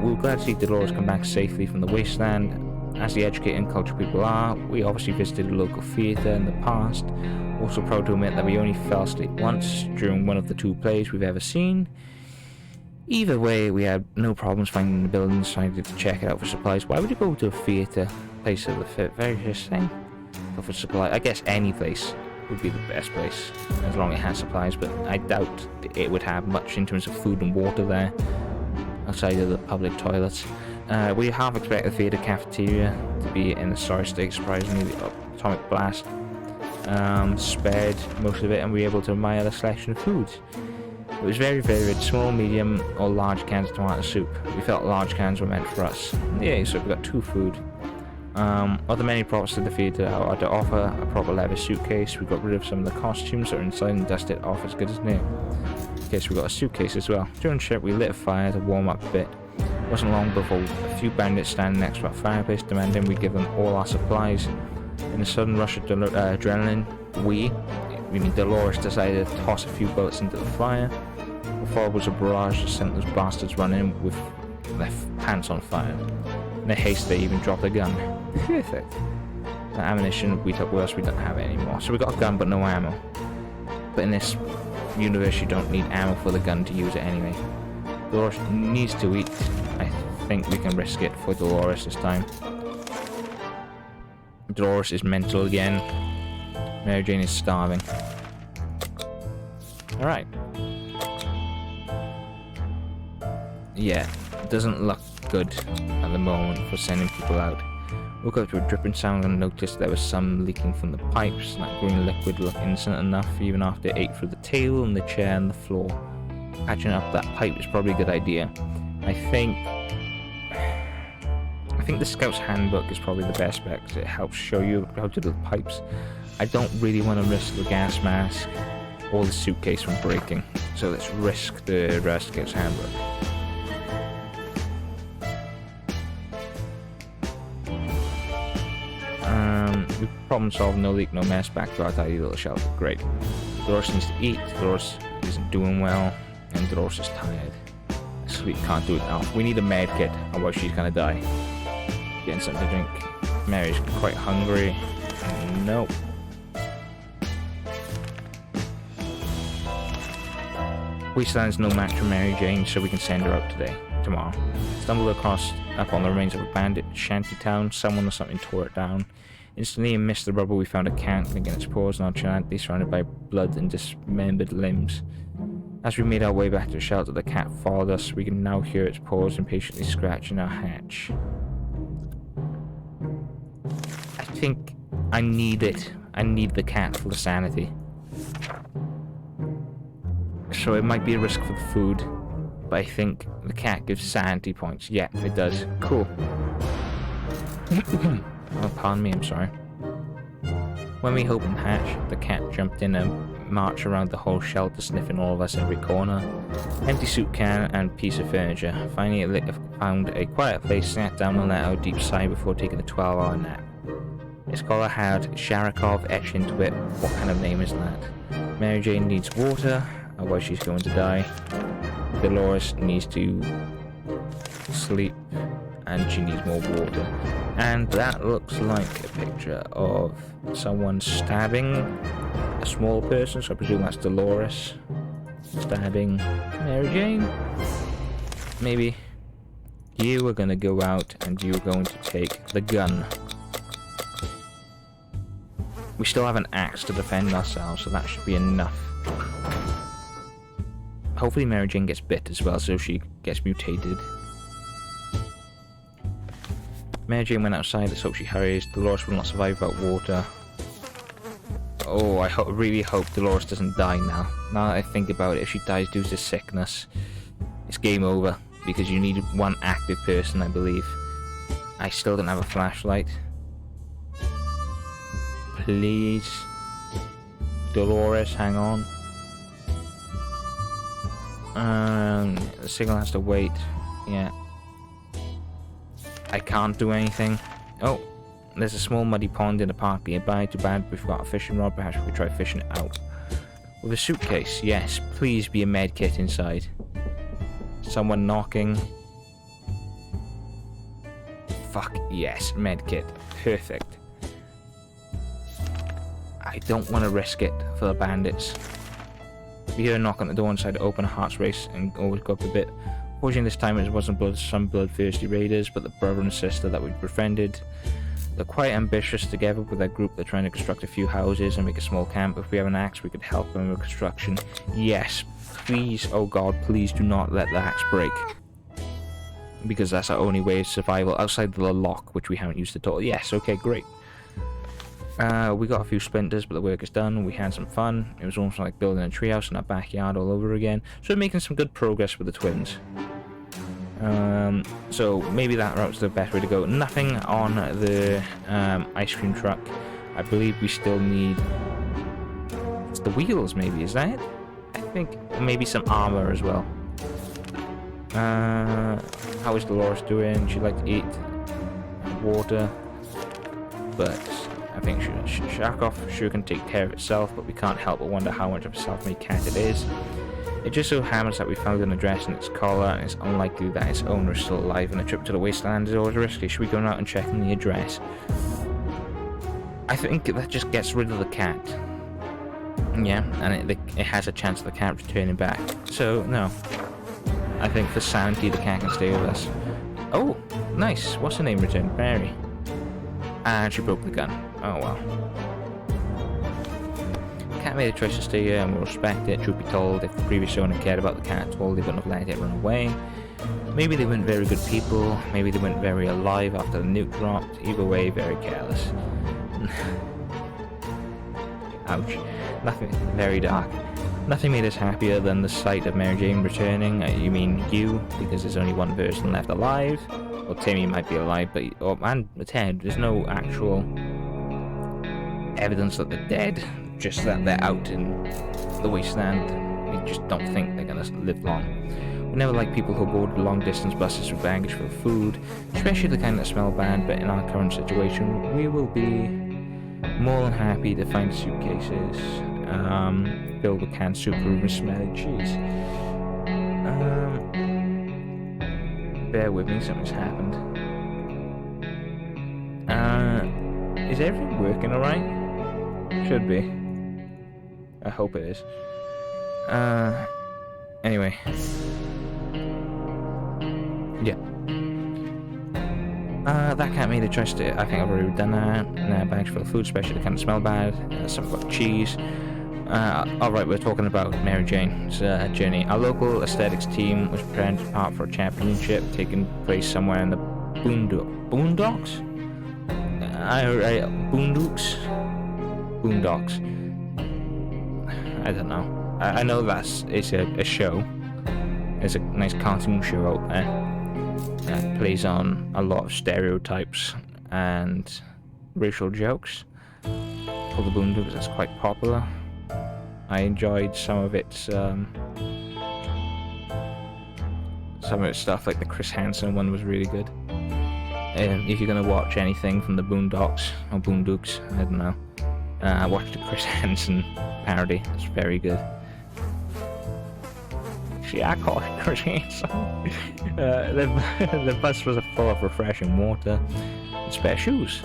We're glad to see Dolores come back safely from the wasteland. As the educated and cultured people are, we obviously visited a local theatre in the past. Also proud to admit that we only fell asleep once during one of the 2 plays we've ever seen. Either way, we had no problems finding the building, decided to check it out for supplies. Why would you go to a theatre? Place of the very first thing? Go for supply. I guess any place would be the best place, as long as it has supplies, but I doubt it would have much in terms of food and water there, outside of the public toilets. We half expect the theatre cafeteria to be in a sorry state, surprisingly. The atomic blast spared most of it, and we were able to admire the selection of foods. It was very varied, small, medium, or large cans of tomato soup. We felt large cans were meant for us. Yeah, so we got 2 food. Other many props to the theatre are to offer a proper leather suitcase. We got rid of some of the costumes that are inside and dusted it off as good as new. Okay, so we got a suitcase as well. During trip, we lit a fire to warm up a bit. It wasn't long before a few bandits standing next to our fireplace demanding we give them all our supplies. In a sudden rush of adrenaline, we mean Dolores, decided to toss a few bullets into the fire. Before was a barrage that sent those bastards running with their pants on fire. In their haste, they even dropped a gun. Perfect. The ammunition we took with us, we don't have it anymore. So we got a gun but no ammo. But in this universe, you don't need ammo for the gun to use it anyway. Dolores needs to eat. I think we can risk it for Dolores this time. Dolores is mental again. Mary Jane is starving. Alright. Yeah, it doesn't look good at the moment for sending people out. Woke up to a dripping sound and noticed there was some leaking from the pipes. That green liquid looked innocent enough even after it ate through the table and the chair and the floor. Patching up that pipe is probably a good idea. I think the Scout's Handbook is probably the best bet because it helps show you how to do the pipes. I don't really want to risk the gas mask or the suitcase from breaking, so let's risk the Scout's Handbook. We problem solved, no leak, no mess, back to our tidy little shelter. Great. Dolores needs to eat, Dolores isn't doing well, and Dolores is tired. Sleep can't do it now. We need a med kit, otherwise she's gonna die. Getting something to drink. Mary's quite hungry. Nope. Wasteland's no match for Mary Jane, so we can send her out tomorrow. Stumbled up on the remains of a bandit shanty town. Someone or something tore it down. Instantly amidst the rubble we found a cat licking its paws nonchalantly, surrounded by blood and dismembered limbs. As we made our way back to the shelter, the cat followed us. We can now hear its paws impatiently scratching our hatch. I think I need it. I need the cat for the sanity. So it might be a risk for the food, but I think the cat gives sanity points. Yeah, it does. Cool. Oh, pardon me, I'm sorry. When we opened the hatch, the cat jumped in and marched around the whole shelter, sniffing all of us every corner. Empty soup can and piece of furniture. Finally, it found a quiet place, sat down and let out a deep sigh before taking a 12-hour nap. Its collar had Sharakov etched into it. What kind of name is that? Mary Jane needs water, otherwise she's going to die. Dolores needs to sleep, and she needs more water. And that looks like a picture of someone stabbing a small person, so I presume that's Dolores stabbing Mary Jane. Maybe. You are going to go out and you're going to take the gun. We still have an axe to defend ourselves, so that should be enough. Hopefully Mary Jane gets bit as well, so she gets mutated. Mary Jane went outside, let's hope she hurries. Dolores will not survive without water. Oh, I really hope Dolores doesn't die now. Now that I think about it, if she dies due to sickness, it's game over. Because you need one active person, I believe. I still don't have a flashlight. Please. Dolores, hang on. The signal has to wait. Yeah. I can't do anything. Oh, there's a small muddy pond in the park nearby. Too bad we've got a fishing rod. Perhaps we could try fishing it out. With a suitcase, yes. Please be a med kit inside. Someone knocking. Fuck, yes. Med kit. Perfect. I don't want to risk it for the bandits. We hear a knock on the door inside to open a heart's race and always go up a bit. Fortunately this time it wasn't some bloodthirsty raiders, but the brother and sister that we'd befriended. They're quite ambitious together with their group. They're trying to construct a few houses and make a small camp. If we have an axe, we could help them with construction. Yes, please, oh god, please do not let the axe break. Because that's our only way of survival outside the lock, which we haven't used at all. Yes, okay, great. We got a few splinters, but the work is done. We had some fun. It was almost like building a treehouse in our backyard all over again. So we're making some good progress with the twins. So maybe that route's the best way to go. Nothing on the ice cream truck. I believe we still need... It's the wheels, maybe, is that it? I think maybe some armor as well. How is Dolores doing? She'd like to eat water, but I think Sharkoff sure can take care of itself, but we can't help but wonder how much of a self-made cat it is. It just so happens that we found an address in its collar, and it's unlikely that its owner is still alive, and a trip to the wasteland is always risky. Should we go out and check on the address? I think that just gets rid of the cat. Yeah, and it has a chance of the cat returning back. So, no. I think for sanity, the cat can stay with us. Oh, nice. What's her name returned? Mary. And she broke the gun. Oh, well. Cat made a choice to stay here and we'll respect it. Truth be told, if the previous owner cared about the cat at all, they wouldn't have let it run away. Maybe they weren't very good people. Maybe they weren't very alive after the nuke dropped. Either way, very careless. Ouch. Nothing. Very dark. Nothing made us happier than the sight of Mary Jane returning. You mean you, because there's only one person left alive. Well, Timmy might be alive, but and Ted. There's no actual evidence that they're dead. Just that they're out in the wasteland. We just don't think they're gonna live long. We never like people who board long-distance buses with baggage for food, especially the kind that smell bad. But in our current situation, we will be more than happy to find suitcases filled with canned soup and smelly cheese. Bear with me, something's happened. Is everything working alright? Should be. I hope it is. Anyway. Yeah. That cat made a choice to... I think I've already done that. Bags full of food, especially the kind that smell bad. Something about cheese. Alright, we're talking about Mary Jane's journey. Our local aesthetics team was preparing to depart for a championship taking place somewhere in the boondocks? Boondocks. I don't know. I know it's a show. There's a nice cartoon show out there that plays on a lot of stereotypes and racial jokes called the Boondocks. That's quite popular. I enjoyed some of its stuff, like the Chris Hansen one was really good. If you're gonna watch anything from the Boondocks or Boondocks, I don't know, watch the Chris Hansen parody. It's very good. Actually, I call it Chris Hansen. The bus was full of refreshing water and spare shoes.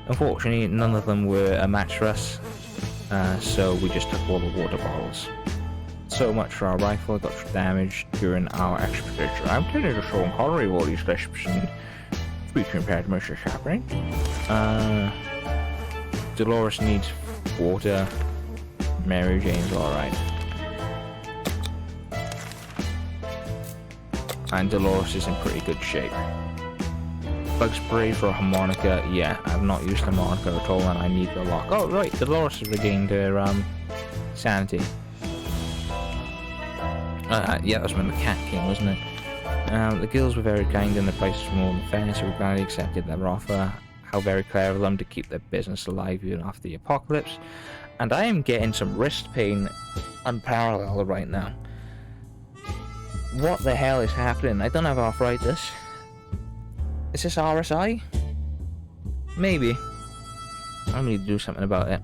Unfortunately, none of them were a match for us. So we just took all the water bottles. So much for our rifle. Got damaged during our expedition. I'm telling you, Sean Connery, all these descriptions featuring Pat Mercer happening. Dolores needs water. Mary Jane's alright. And Dolores is in pretty good shape. bug spray for a harmonica. Yeah, I've not used a harmonica at all, and I need the lock. Oh, right, Dolores has regained her sanity. Yeah, that was when the cat came, wasn't it? The girls were very kind and the prices were more than fair, so we gladly accepted their offer. How very clever of them to keep their business alive even after the apocalypse. And I am getting some wrist pain unparalleled right now. What the hell is happening? I don't have arthritis. Is this RSI? Maybe. I need to do something about it.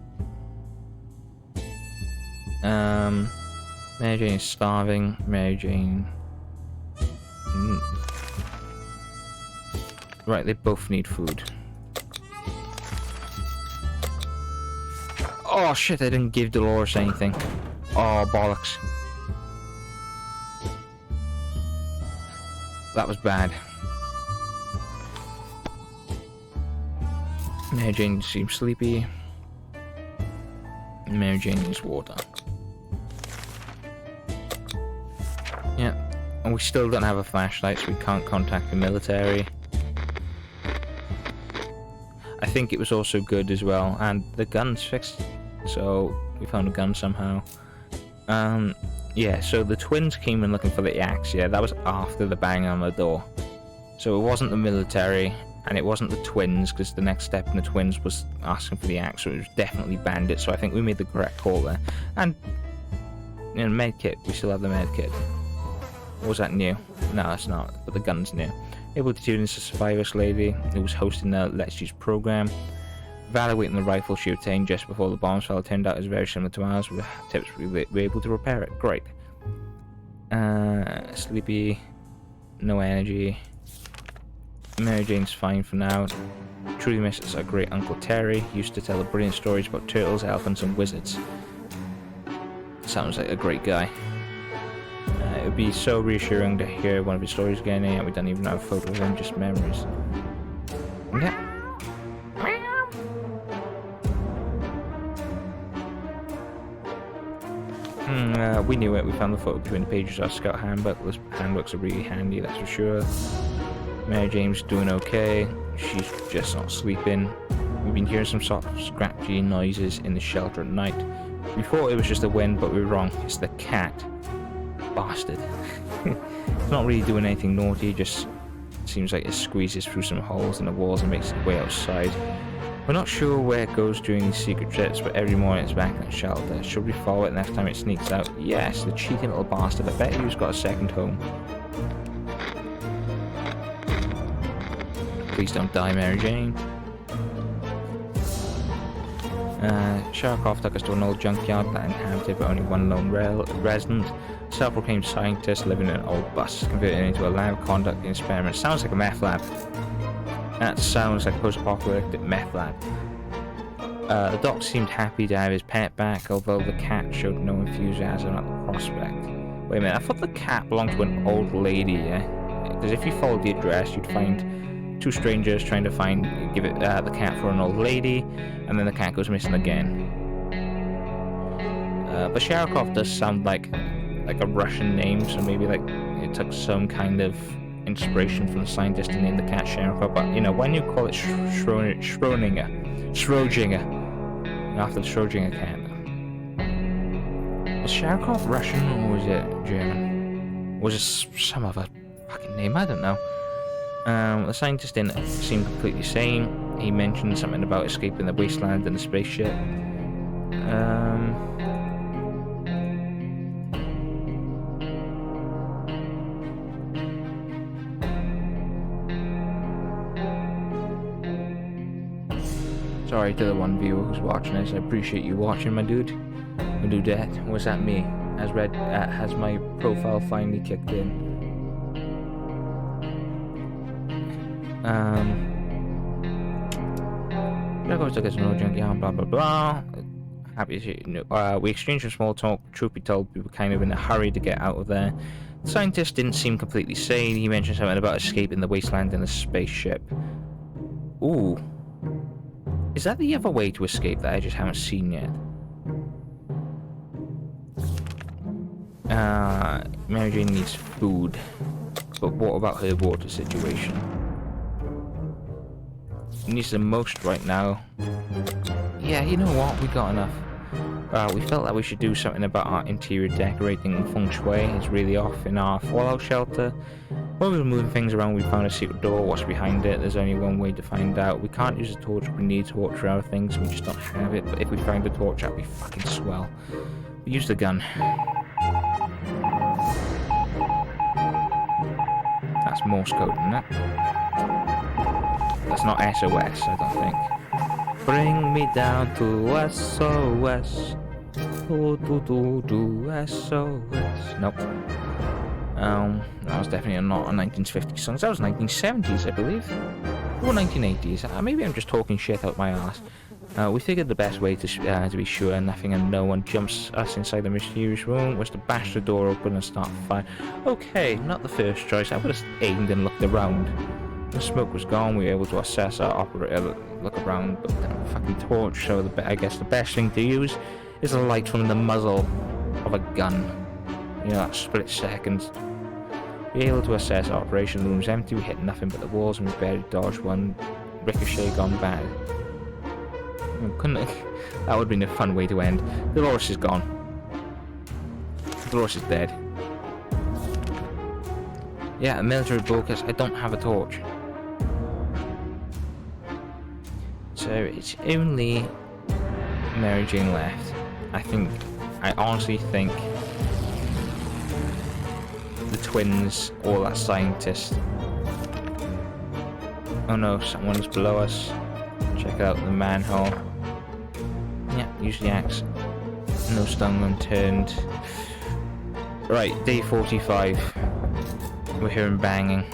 Mary Jane is starving. Mary Jane... Right, they both need food. Oh shit, I didn't give Dolores anything. Oh, bollocks. That was bad. Mary Jane seems sleepy. Mary Jane needs water. Yeah, and we still don't have a flashlight, so we can't contact the military. I think it was also good as well, and the gun's fixed, so we found a gun somehow. Yeah, so the twins came in looking for the axe, yeah, that was after the bang on the door. So it wasn't the military, and it wasn't the twins, because the next step in the twins was asking for the axe, so it was definitely bandits, so I think we made the correct call there. And, you know, medkit, we still have the medkit. Or was that new? No, it's not, but the gun's new. Able to tune into Survivors Lady, who was hosting the Let's Use program. Evaluating the rifle she obtained just before the bombs fell turned out as very similar to ours, with tips we were able to repair it. Great. Sleepy. No energy. Mary Jane's fine for now. Truly misses our great Uncle Terry. Used to tell brilliant stories about turtles, elephants, and wizards. Sounds like a great guy. It would be so reassuring to hear one of his stories again, and we don't even have a photo of him, just memories. Yeah. We knew it. We found the photo between the pages of our scout handbook. Those handbooks are really handy, that's for sure. Mary Jane's doing okay. She's just not sleeping. We've been hearing some sort of scratchy noises in the shelter at night. We thought it was just the wind, but we were wrong. It's the cat. Bastard. It's not really doing anything naughty, just seems like it squeezes through some holes in the walls and makes its way outside. We're not sure where it goes during these secret trips, but every morning it's back in the shelter. Should we follow it next time it sneaks out? Yes, the cheeky little bastard. I bet he's got a second home. Please don't die, Mary Jane. Sharkov took us to an old junkyard that inhabited by only one lone resident. Self-proclaimed scientist living in an old bus, converted into a lab conducting experiments. Sounds like a meth lab. That sounds like a post-apocalyptic meth lab. The doc seemed happy to have his pet back, although the cat showed no enthusiasm at the prospect. Wait a minute, I thought the cat belonged to an old lady, yeah? Because if you followed the address, you'd find two strangers trying to give it the cat for an old lady, and then the cat goes missing again. But Sharkov does sound like a Russian name, so maybe like it took some kind of inspiration from the scientist to name the cat Sharkov. But you know, when you call it Schrödinger, after the Schrödinger cat, is Sharkov Russian or is it German? Or is it some other fucking name? I don't know. The scientist didn't seem completely sane. He mentioned something about escaping the wasteland in the spaceship. Sorry to the one viewer who's watching this. I appreciate you watching, my dude. My dudette. Was that me? Has my profile finally kicked in? Jacob took us to no junkyard, blah blah blah. Happy to we exchanged some small talk. Truth be told, we were kind of in a hurry to get out of there. The scientist didn't seem completely sane. He mentioned something about escaping the wasteland in a spaceship. Ooh. Is that the other way to escape that I just haven't seen yet? Mary Jane needs food. But what about her water situation? needs the most right now. Yeah, you know what? We got enough. We felt that we should do something about our interior decorating and feng shui. It's really off in our fallout shelter. While we were moving things around, we found a secret door. What's behind it? There's only one way to find out. We can't use a torch. We need a torch for other things. We just don't have it. But if we find a torch, that'd be fucking swell. We use the gun. That's Morse code, isn't it? That's not SOS, I don't think. Bring me down to SOS. SOS. Nope. That was definitely not a 1950s song. That was 1970s, I believe. Or 1980s. Maybe I'm just talking shit out my ass. We figured the best way to be sure nothing and no one jumps us inside the mysterious room was to bash the door open and start a fire. Okay, not the first choice. I would have aimed and looked around. The smoke was gone. We were able to assess our operator, look around, but the fucking torch. So I guess the best thing to use is a light from the muzzle of a gun. You know, that split second. We were able to assess our operation. The room's empty. We hit nothing but the walls, and we barely dodged one ricochet gone bad. Couldn't it? That would have been a fun way to end. Dolores is gone. Dolores is dead. Yeah, a military focus. I don't have a torch. So it's only Mary Jane left. I honestly think the twins or that scientist. Oh no, someone's below us. Check out the manhole. Yeah, use the axe. No stone unturned. Right, day 45. We're hearing banging.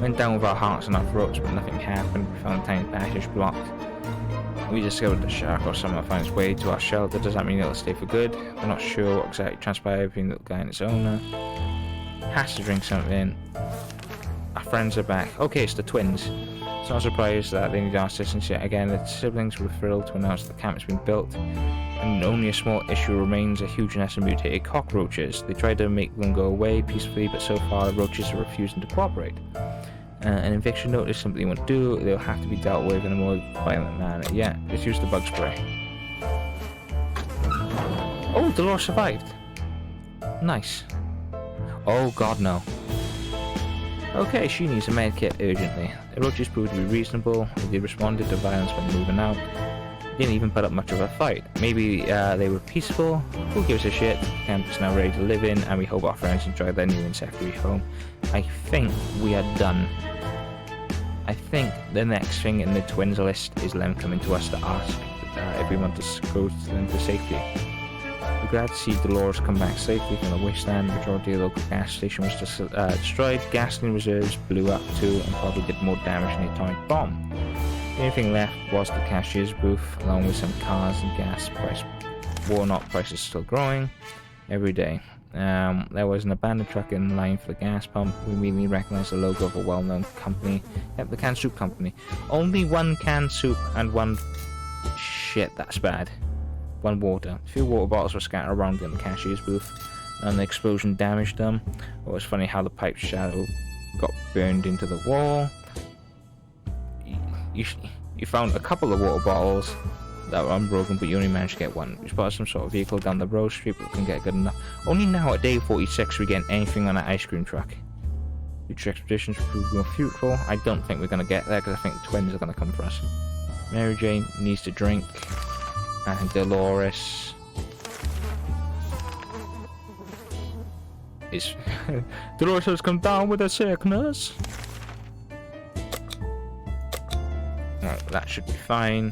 Went down with our hearts and our throats, but nothing happened. We found a tiny passage blocked. We discovered the shark or someone found its way to our shelter. Does that mean it'll stay for good? We're not sure what exactly transpired between the little guy and its owner. Has to drink something. Our friends are back. Okay, it's the twins. It's not a surprise that they need our assistance yet again. The siblings were thrilled to announce that the camp has been built, and only a small issue remains: a huge nest of mutated cockroaches. They tried to make them go away peacefully, but so far the roaches are refusing to cooperate. An eviction notice simply won't do. They'll have to be dealt with in a more violent manner. Yeah, let's use the bug spray. Oh, Dolores survived. Nice. Oh god, no. Okay, she needs a med kit urgently. The roaches proved to be reasonable. They responded to violence when moving out. Didn't even put up much of a fight. Maybe they were peaceful. Who gives a shit? The camp is now ready to live in, and we hope our friends enjoy their new insectary home. I think we are done. I think the next thing in the twins list is them coming to us to ask if we want to go to them for safety. We're glad to see Dolores come back safely from the wasteland. The majority of the local gas station was destroyed. Gasoline reserves blew up too and probably did more damage than the atomic bomb. The only thing left was the cashier's booth, along with some cars and gas price. Warnock prices still growing every day. There was an abandoned truck in line for the gas pump. We immediately recognized the logo of a well-known company. Yep, the canned soup company. Only one canned soup and one... Shit, that's bad. One water. A few water bottles were scattered around in the cashier's booth, and the explosion damaged them. It was funny how the pipe shadow got burned into the wall. You found a couple of water bottles that were unbroken, but you only managed to get one. We spotted some sort of vehicle down the road. Street, but couldn't get good enough. Only now at day 46 we get anything on an ice cream truck. Future expeditions prove more fruitful. I don't think we're going to get there because I think the twins are going to come for us. Mary Jane needs to drink. And Dolores is... Dolores has come down with a sickness. Right, that should be fine.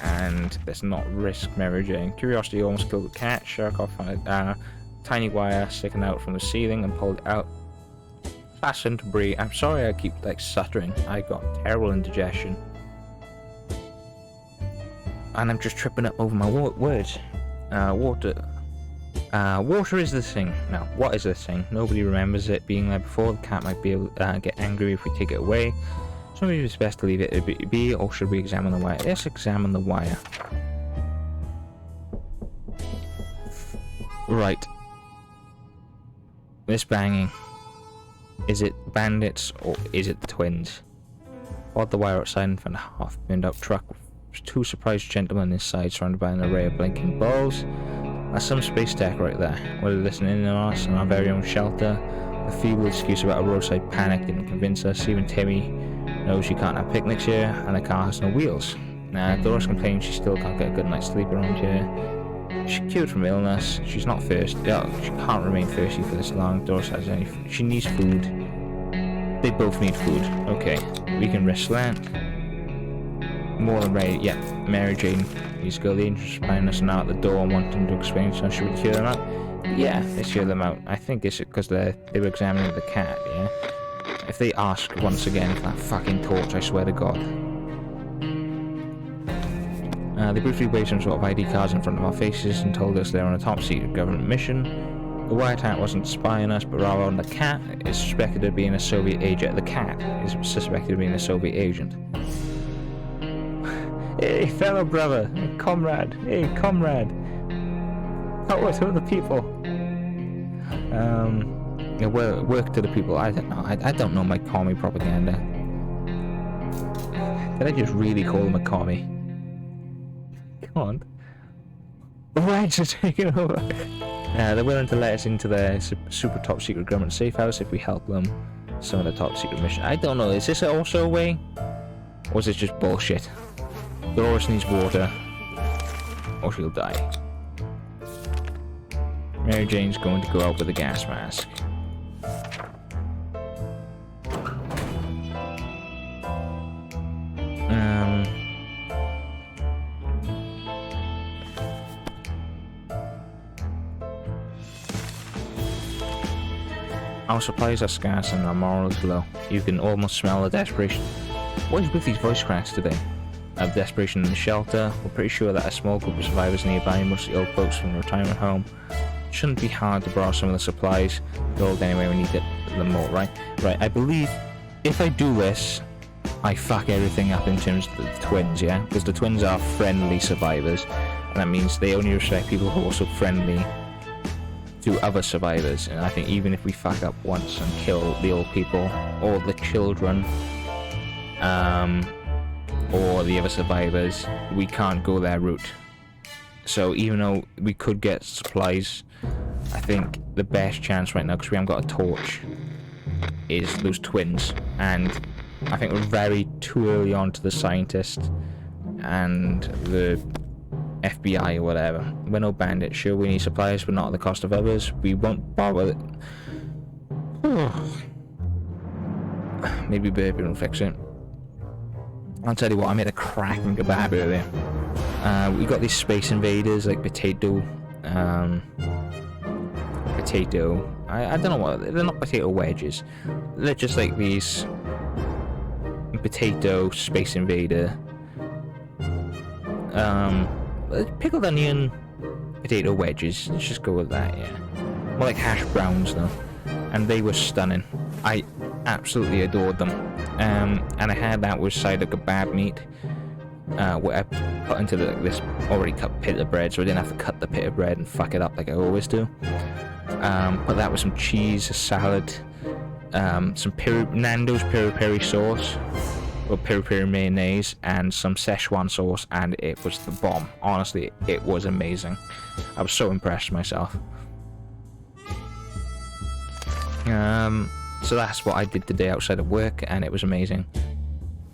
And let's not risk Mary Jane. Curiosity almost killed the cat. Sharkov found a tiny wire sticking out from the ceiling and pulled it out. Fastened to debris. I'm sorry I keep stuttering. I got terrible indigestion. And I'm just tripping up over my words. Water is the thing. Now, what is this thing? Nobody remembers it being there before. The cat might be able to get angry if we take it away. So maybe it's best to leave it be, or should we examine the wire? Let's examine the wire. Right. This banging. Is it bandits or is it the twins? Followed the wire outside and found a half-burned-out truck with 2 surprised gentlemen inside, surrounded by an array of blinking balls. That's some space tech right there. Whether listening in on us in our very own shelter, the feeble excuse about a roadside panic didn't convince us. Even Timmy knows she can't have picnics here, and the car has no wheels. Doris complains she still can't get a good night's sleep around here. She's cured from illness. She's not thirsty. She can't remain thirsty for this long. Doris has any. She needs food. They both need food. Okay, we can risk that. More than ready. Yeah, Mary Jane. These girl, the angels behind us now at the door and wanting to explain, so should we hear them out? Yeah, let's hear them out. I think it's because they were examining the cat, yeah? If they ask once again for that fucking torch, I swear to God. They briefly waved some sort of ID cards in front of our faces and told us they're on a top-secret government mission. The wiretap wasn't spying us, but rather on the cat. Is suspected of being a Soviet agent. The cat is suspected of being a Soviet agent. Hey, fellow brother, hey, comrade, hey, comrade. How are the people? Well, work to the people. I don't know. I don't know my commie propaganda. Did I just really call them a commie? Can't. The rights are taking over. They're willing to let us into their super top secret government safe house if we help them. Some of the top secret mission. I don't know. Is this also a way, or is it just bullshit? Doris needs water, or she'll die. Mary Jane's going to go out with a gas mask. Our supplies are scarce and our morals low. You can almost smell the desperation. What is with these voice cracks today? Of desperation in the shelter. We're pretty sure that a small group of survivors nearby, mostly old folks from a retirement home, shouldn't be hard to borrow some of the supplies. Gold anyway, we need them more, right? Right, I believe if I do this, I fuck everything up in terms of the twins, yeah? Because the twins are friendly survivors, and that means they only respect people who are also friendly to other survivors. And I think even if we fuck up once and kill the old people, or the children, or the other survivors, we can't go their route. So even though we could get supplies, I think the best chance right now, because we haven't got a torch, is those twins. And I think we're very too early on to the scientist and the FBI or whatever. We're no bandits. Sure, we need supplies, but not at the cost of others. We won't bother. Maybe burping will fix it. I'll tell you what, I made a cracking kebab earlier. We got these space invaders, like potato. I don't know what, they're not potato wedges. They're just like these potato space invader. Pickled onion potato wedges. Let's just go with that, yeah. More like hash browns though. And they were stunning. I absolutely adored them. And I had that with side of kebab meat, what I put into this already cut pita of bread, so I didn't have to cut the pita bread and fuck it up like I always do. But that was some cheese, a salad, some Nando's peri-peri sauce, or peri-peri mayonnaise, and some Szechuan sauce, and it was the bomb. Honestly, it was amazing. I was so impressed with myself. So that's what I did today outside of work, and it was amazing.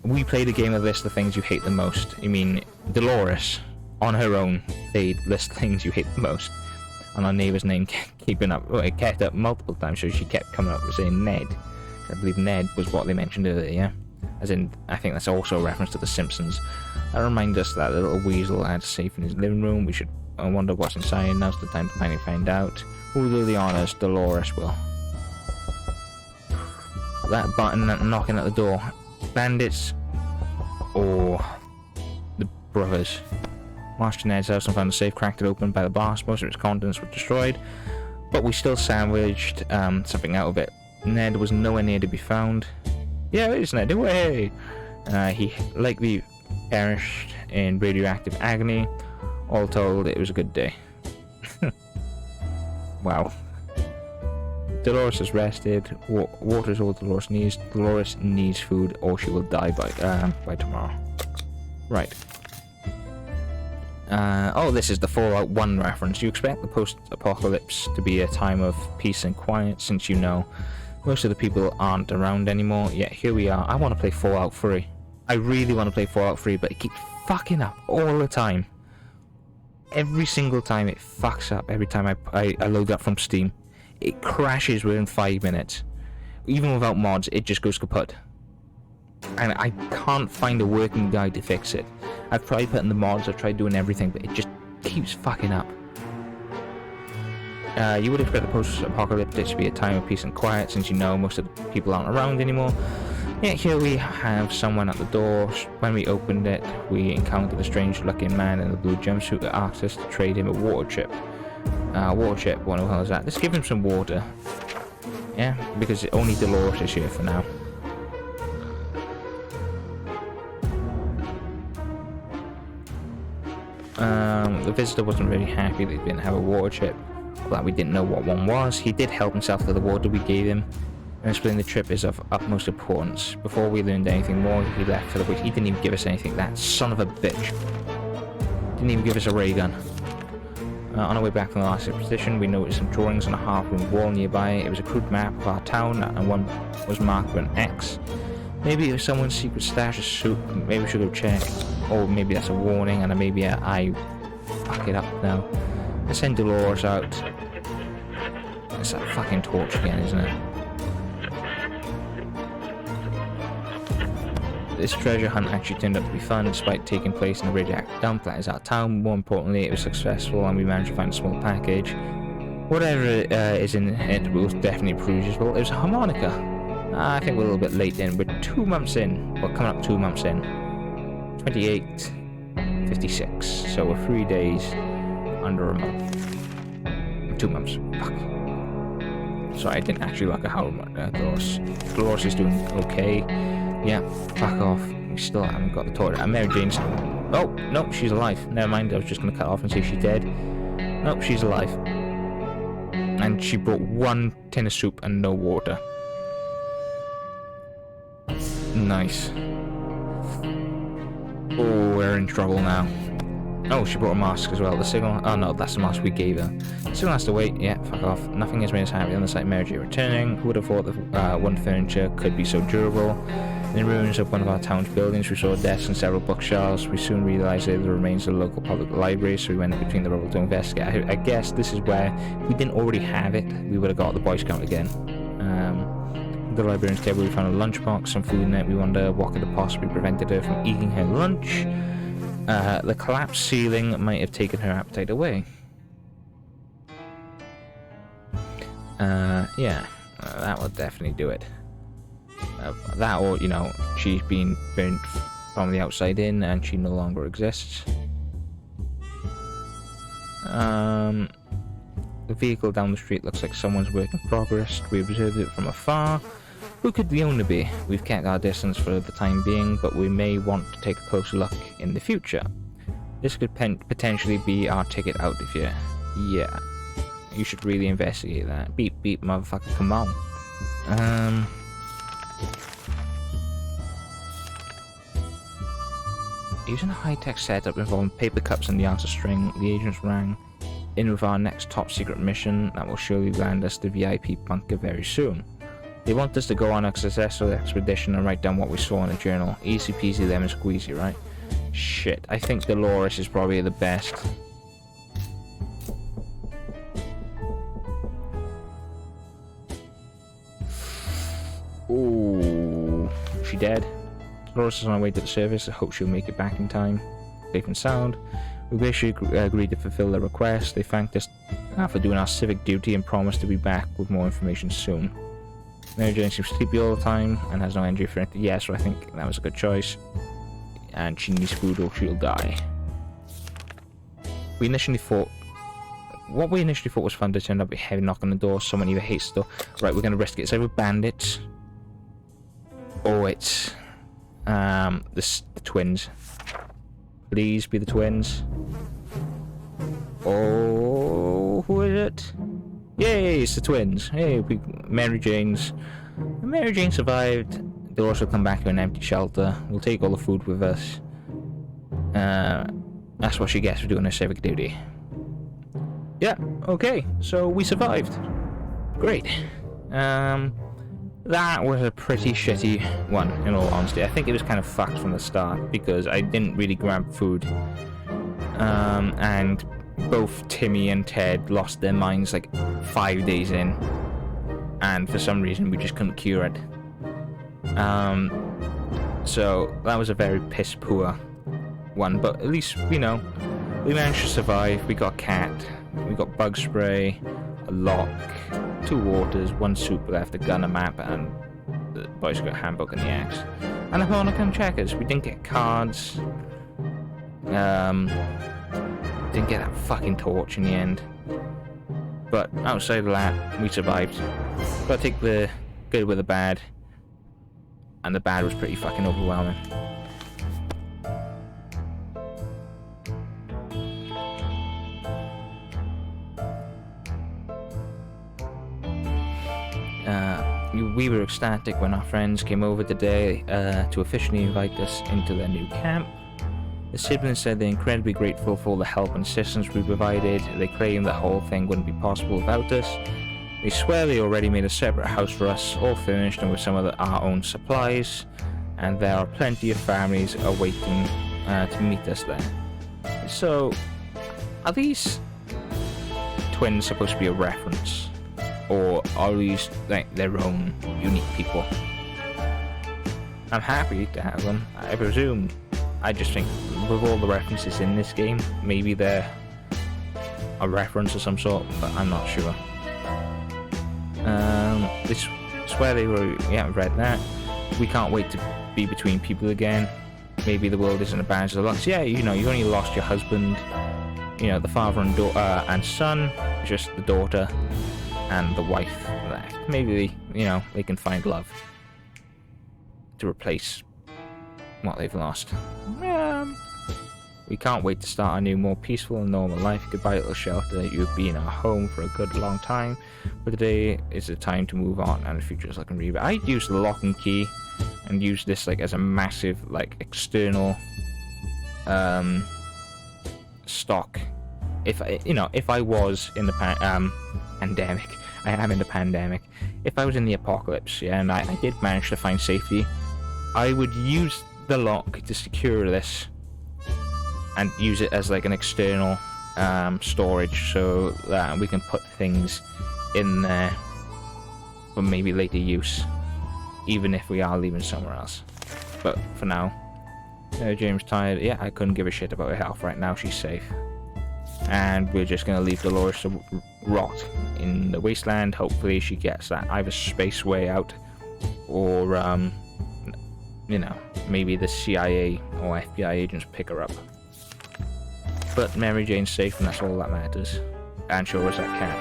We played a game of List the Things You Hate the Most. I mean, Dolores, on her own, played List Things You Hate the Most. And our neighbour's name keeping up, well, it kept up multiple times, so she kept coming up with saying Ned. I believe Ned was what they mentioned earlier, yeah? As in, I think that's also a reference to The Simpsons. That reminds us that the little weasel had a safe in his living room. We should wonder what's inside. Now's the time to finally find out. Who will do the honours? Dolores will. That button knocking at the door. Bandits or the brothers. Marched to Ned's house and found the safe cracked it open by the blast. Most of its contents were destroyed, but we still salvaged something out of it. Ned was nowhere near to be found. Yeah, it is Ned. Away! He likely perished in radioactive agony. All told, it was a good day. Wow. Dolores is rested. Water is all Dolores needs. Dolores needs food, or she will die by tomorrow. Right. Oh, this is the Fallout 1 reference. You expect the post-apocalypse to be a time of peace and quiet, since you know most of the people aren't around anymore. Yet here we are. I want to play Fallout 3. I really want to play Fallout 3, but it keeps fucking up all the time. Every single time it fucks up. Every time I load up from Steam, it crashes within 5 minutes. Even without mods, it just goes kaput. And I can't find a working guide to fix it. I've tried putting the mods, I've tried doing everything, but it just keeps fucking up. You would expect the post-apocalyptic to be a time of peace and quiet, since you know most of the people aren't around anymore. Yet here we have someone at the door. When we opened it, we encountered a strange-looking man in a blue jumpsuit that asked us to trade him a water chip. Water chip, what the hell is that? Let's give him some water. Yeah, because only Dolores is here for now. The visitor wasn't really happy that he didn't have a water chip, or that we didn't know what one was. He did help himself to the water we gave him, and explained the trip is of utmost importance. Before we learned anything more, he left for the bush. He didn't even give us anything, that son of a bitch. Didn't even give us a ray gun. On our way back from the last expedition, we noticed some drawings on a half-room wall nearby. It was a crude map of our town, and one was marked with an X. Maybe it was someone's secret stash of soup. Maybe we should go check. Or maybe that's a warning, and maybe I fuck it up now. Let's send Dolores out. It's that fucking torch again, isn't it? This treasure hunt actually turned out to be fun, despite taking place in a radioactive dump that is our town. More importantly, it was successful, and we managed to find a small package. Whatever is in it will definitely prove useful. It was a harmonica. I think we're a little bit late in. We're 2 months in. Well, coming up 2 months in. 28:56. So we're 3 days under a month. 2 months. Fuck. Sorry, I didn't actually look at how Dolores. Dolores is doing okay. Yeah, fuck off. We still haven't got the torch. Mary Jane's... Oh, no, she's alive. Never mind, I was just going to cut off and see if she's dead. Nope, she's alive. And she brought 1 tin of soup and no water. Nice. Oh, we're in trouble now. Oh, she brought a mask as well. The signal... Oh, no, that's the mask we gave her. The signal has to wait. Yeah, fuck off. Nothing has made us happy on the sight of Mary Jane returning. Who would have thought that one furniture could be so durable? In the ruins of one of our town's buildings, we saw a desk and several bookshelves. We soon realised they were the remains of the local public library, so we went between the rubble to investigate. I guess this is where, if we didn't already have it, we would have got the Boy Scout again. The librarian's table, we found a lunchbox, some food in it. We wonder what could have possibly prevented her from eating her lunch. The collapsed ceiling might have taken her appetite away. Yeah, that will definitely do it. That, or, you know, she's been burnt from the outside in and she no longer exists. The vehicle down the street looks like someone's work in progress. We observed it from afar. Who could the owner be? We've kept our distance for the time being, but we may want to take a closer look in the future. This could potentially be our ticket out of here. Yeah. You should really investigate that. Beep, beep, motherfucker, come on. Using a high-tech setup involving paper cups and the answer string, the agents rang in with our next top-secret mission that will surely land us the VIP bunker very soon. They want us to go on a successful expedition and write down what we saw in a journal. Easy peasy lemon squeezy, right? Shit, I think Dolores is probably the best. Ooh, is she dead? Dolores is on her way to the surface. I hope she'll make it back in time, safe and sound. We basically agreed to fulfill their request. They thanked us for doing our civic duty and promised to be back with more information soon. Mary Jane seems sleepy all the time and has no energy for anything. Yeah, so I think that was a good choice. And she needs food or she'll die. What we initially thought was fun to turn up a heavy knock on the door. Someone either hates the door. Right, we're going to investigate. It's either bandits or it's the twins. Please be the twins. Oh, who is it? Yay, it's the twins. Hey, Mary Jane survived. They'll also come back to an empty shelter. We'll take all the food with us. That's what she gets for doing her civic duty. Yeah, okay, so we survived. Great. That was a pretty shitty one, in all honesty. I think it was kind of fucked from the start, because I didn't really grab food. And both Timmy and Ted lost their minds like 5 days in. And for some reason, we just couldn't cure it. So that was a very piss poor one, but at least, you know, we managed to survive. We got a cat, we got bug spray, a lock, 2 waters, 1 soup left, a gun, a map, and the boys got a handbook and the axe. And a Monocle checkers. We didn't get cards. Didn't get that fucking torch in the end. But outside of that, we survived. Gotta take the good with the bad. And the bad was pretty fucking overwhelming. We were ecstatic when our friends came over today to officially invite us into their new camp. The siblings said they're incredibly grateful for all the help and assistance we provided. They claim the whole thing wouldn't be possible without us. They swear they already made a separate house for us, all furnished and with some of our own supplies, and there are plenty of families awaiting to meet us there. So, are these twins supposed to be a reference? Or are these like their own unique people? I'm happy to have them. I just think with all the references in this game, maybe they're a reference of some sort, but I'm not sure. They swear they were, yeah, I've read that. We can't wait to be between people again. Maybe the world isn't as bad as it looks. Yeah, you know, you only lost your husband, you know, the father and son, just the daughter and the wife left. Maybe, you know, they can find love to replace what they've lost. We can't wait to start a new, more peaceful and normal life. Goodbye, little shelter. You've been our home for a good long time, but today is the time to move on, and the future is looking really bad. I use the lock and key and use this like as a massive like external stock. If I was in the pandemic, I am in the pandemic. If I was in the apocalypse, yeah, and I did manage to find safety, I would use the lock to secure this and use it as like an external storage, so that we can put things in there for maybe later use, even if we are leaving somewhere else. But for now, James tired. Yeah, I couldn't give a shit about her health right now. She's safe, and we're just gonna leave Dolores to rot in the wasteland. Hopefully she gets that either space way out, or you know, maybe the CIA or FBI agents pick her up. But Mary Jane's safe, and that's all that matters. And sure as that cat.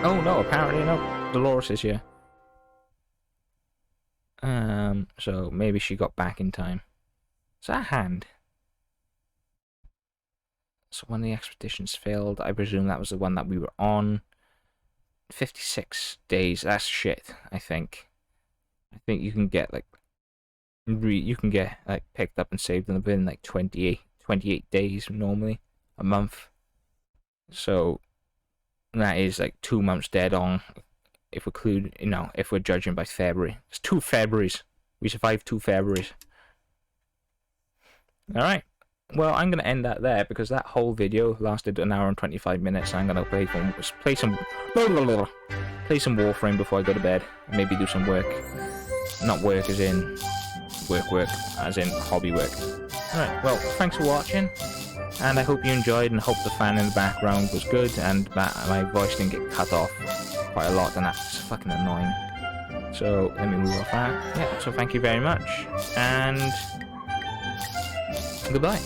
Oh no, apparently no. Dolores is here. So maybe she got back in time. Is that a hand? So when the expeditions failed, I presume that was the one that we were on. 56 days, that's shit, I think. I think you can get like picked up and saved within like 28 days normally, a month. So that is like 2 months dead on, if we're judging by February. It's 2 Februarys. We survived 2 Februarys. Alright. Well, I'm going to end that there, because that whole video lasted an hour and 25 minutes. I'm going to play some Warframe before I go to bed. And maybe do some work. Not work as in work, as in hobby work. Alright, well, thanks for watching. And I hope you enjoyed, and hope the fan in the background was good, and that my voice didn't get cut off quite a lot, and that's fucking annoying. So, let me move off that. Yeah, so thank you very much, and goodbye.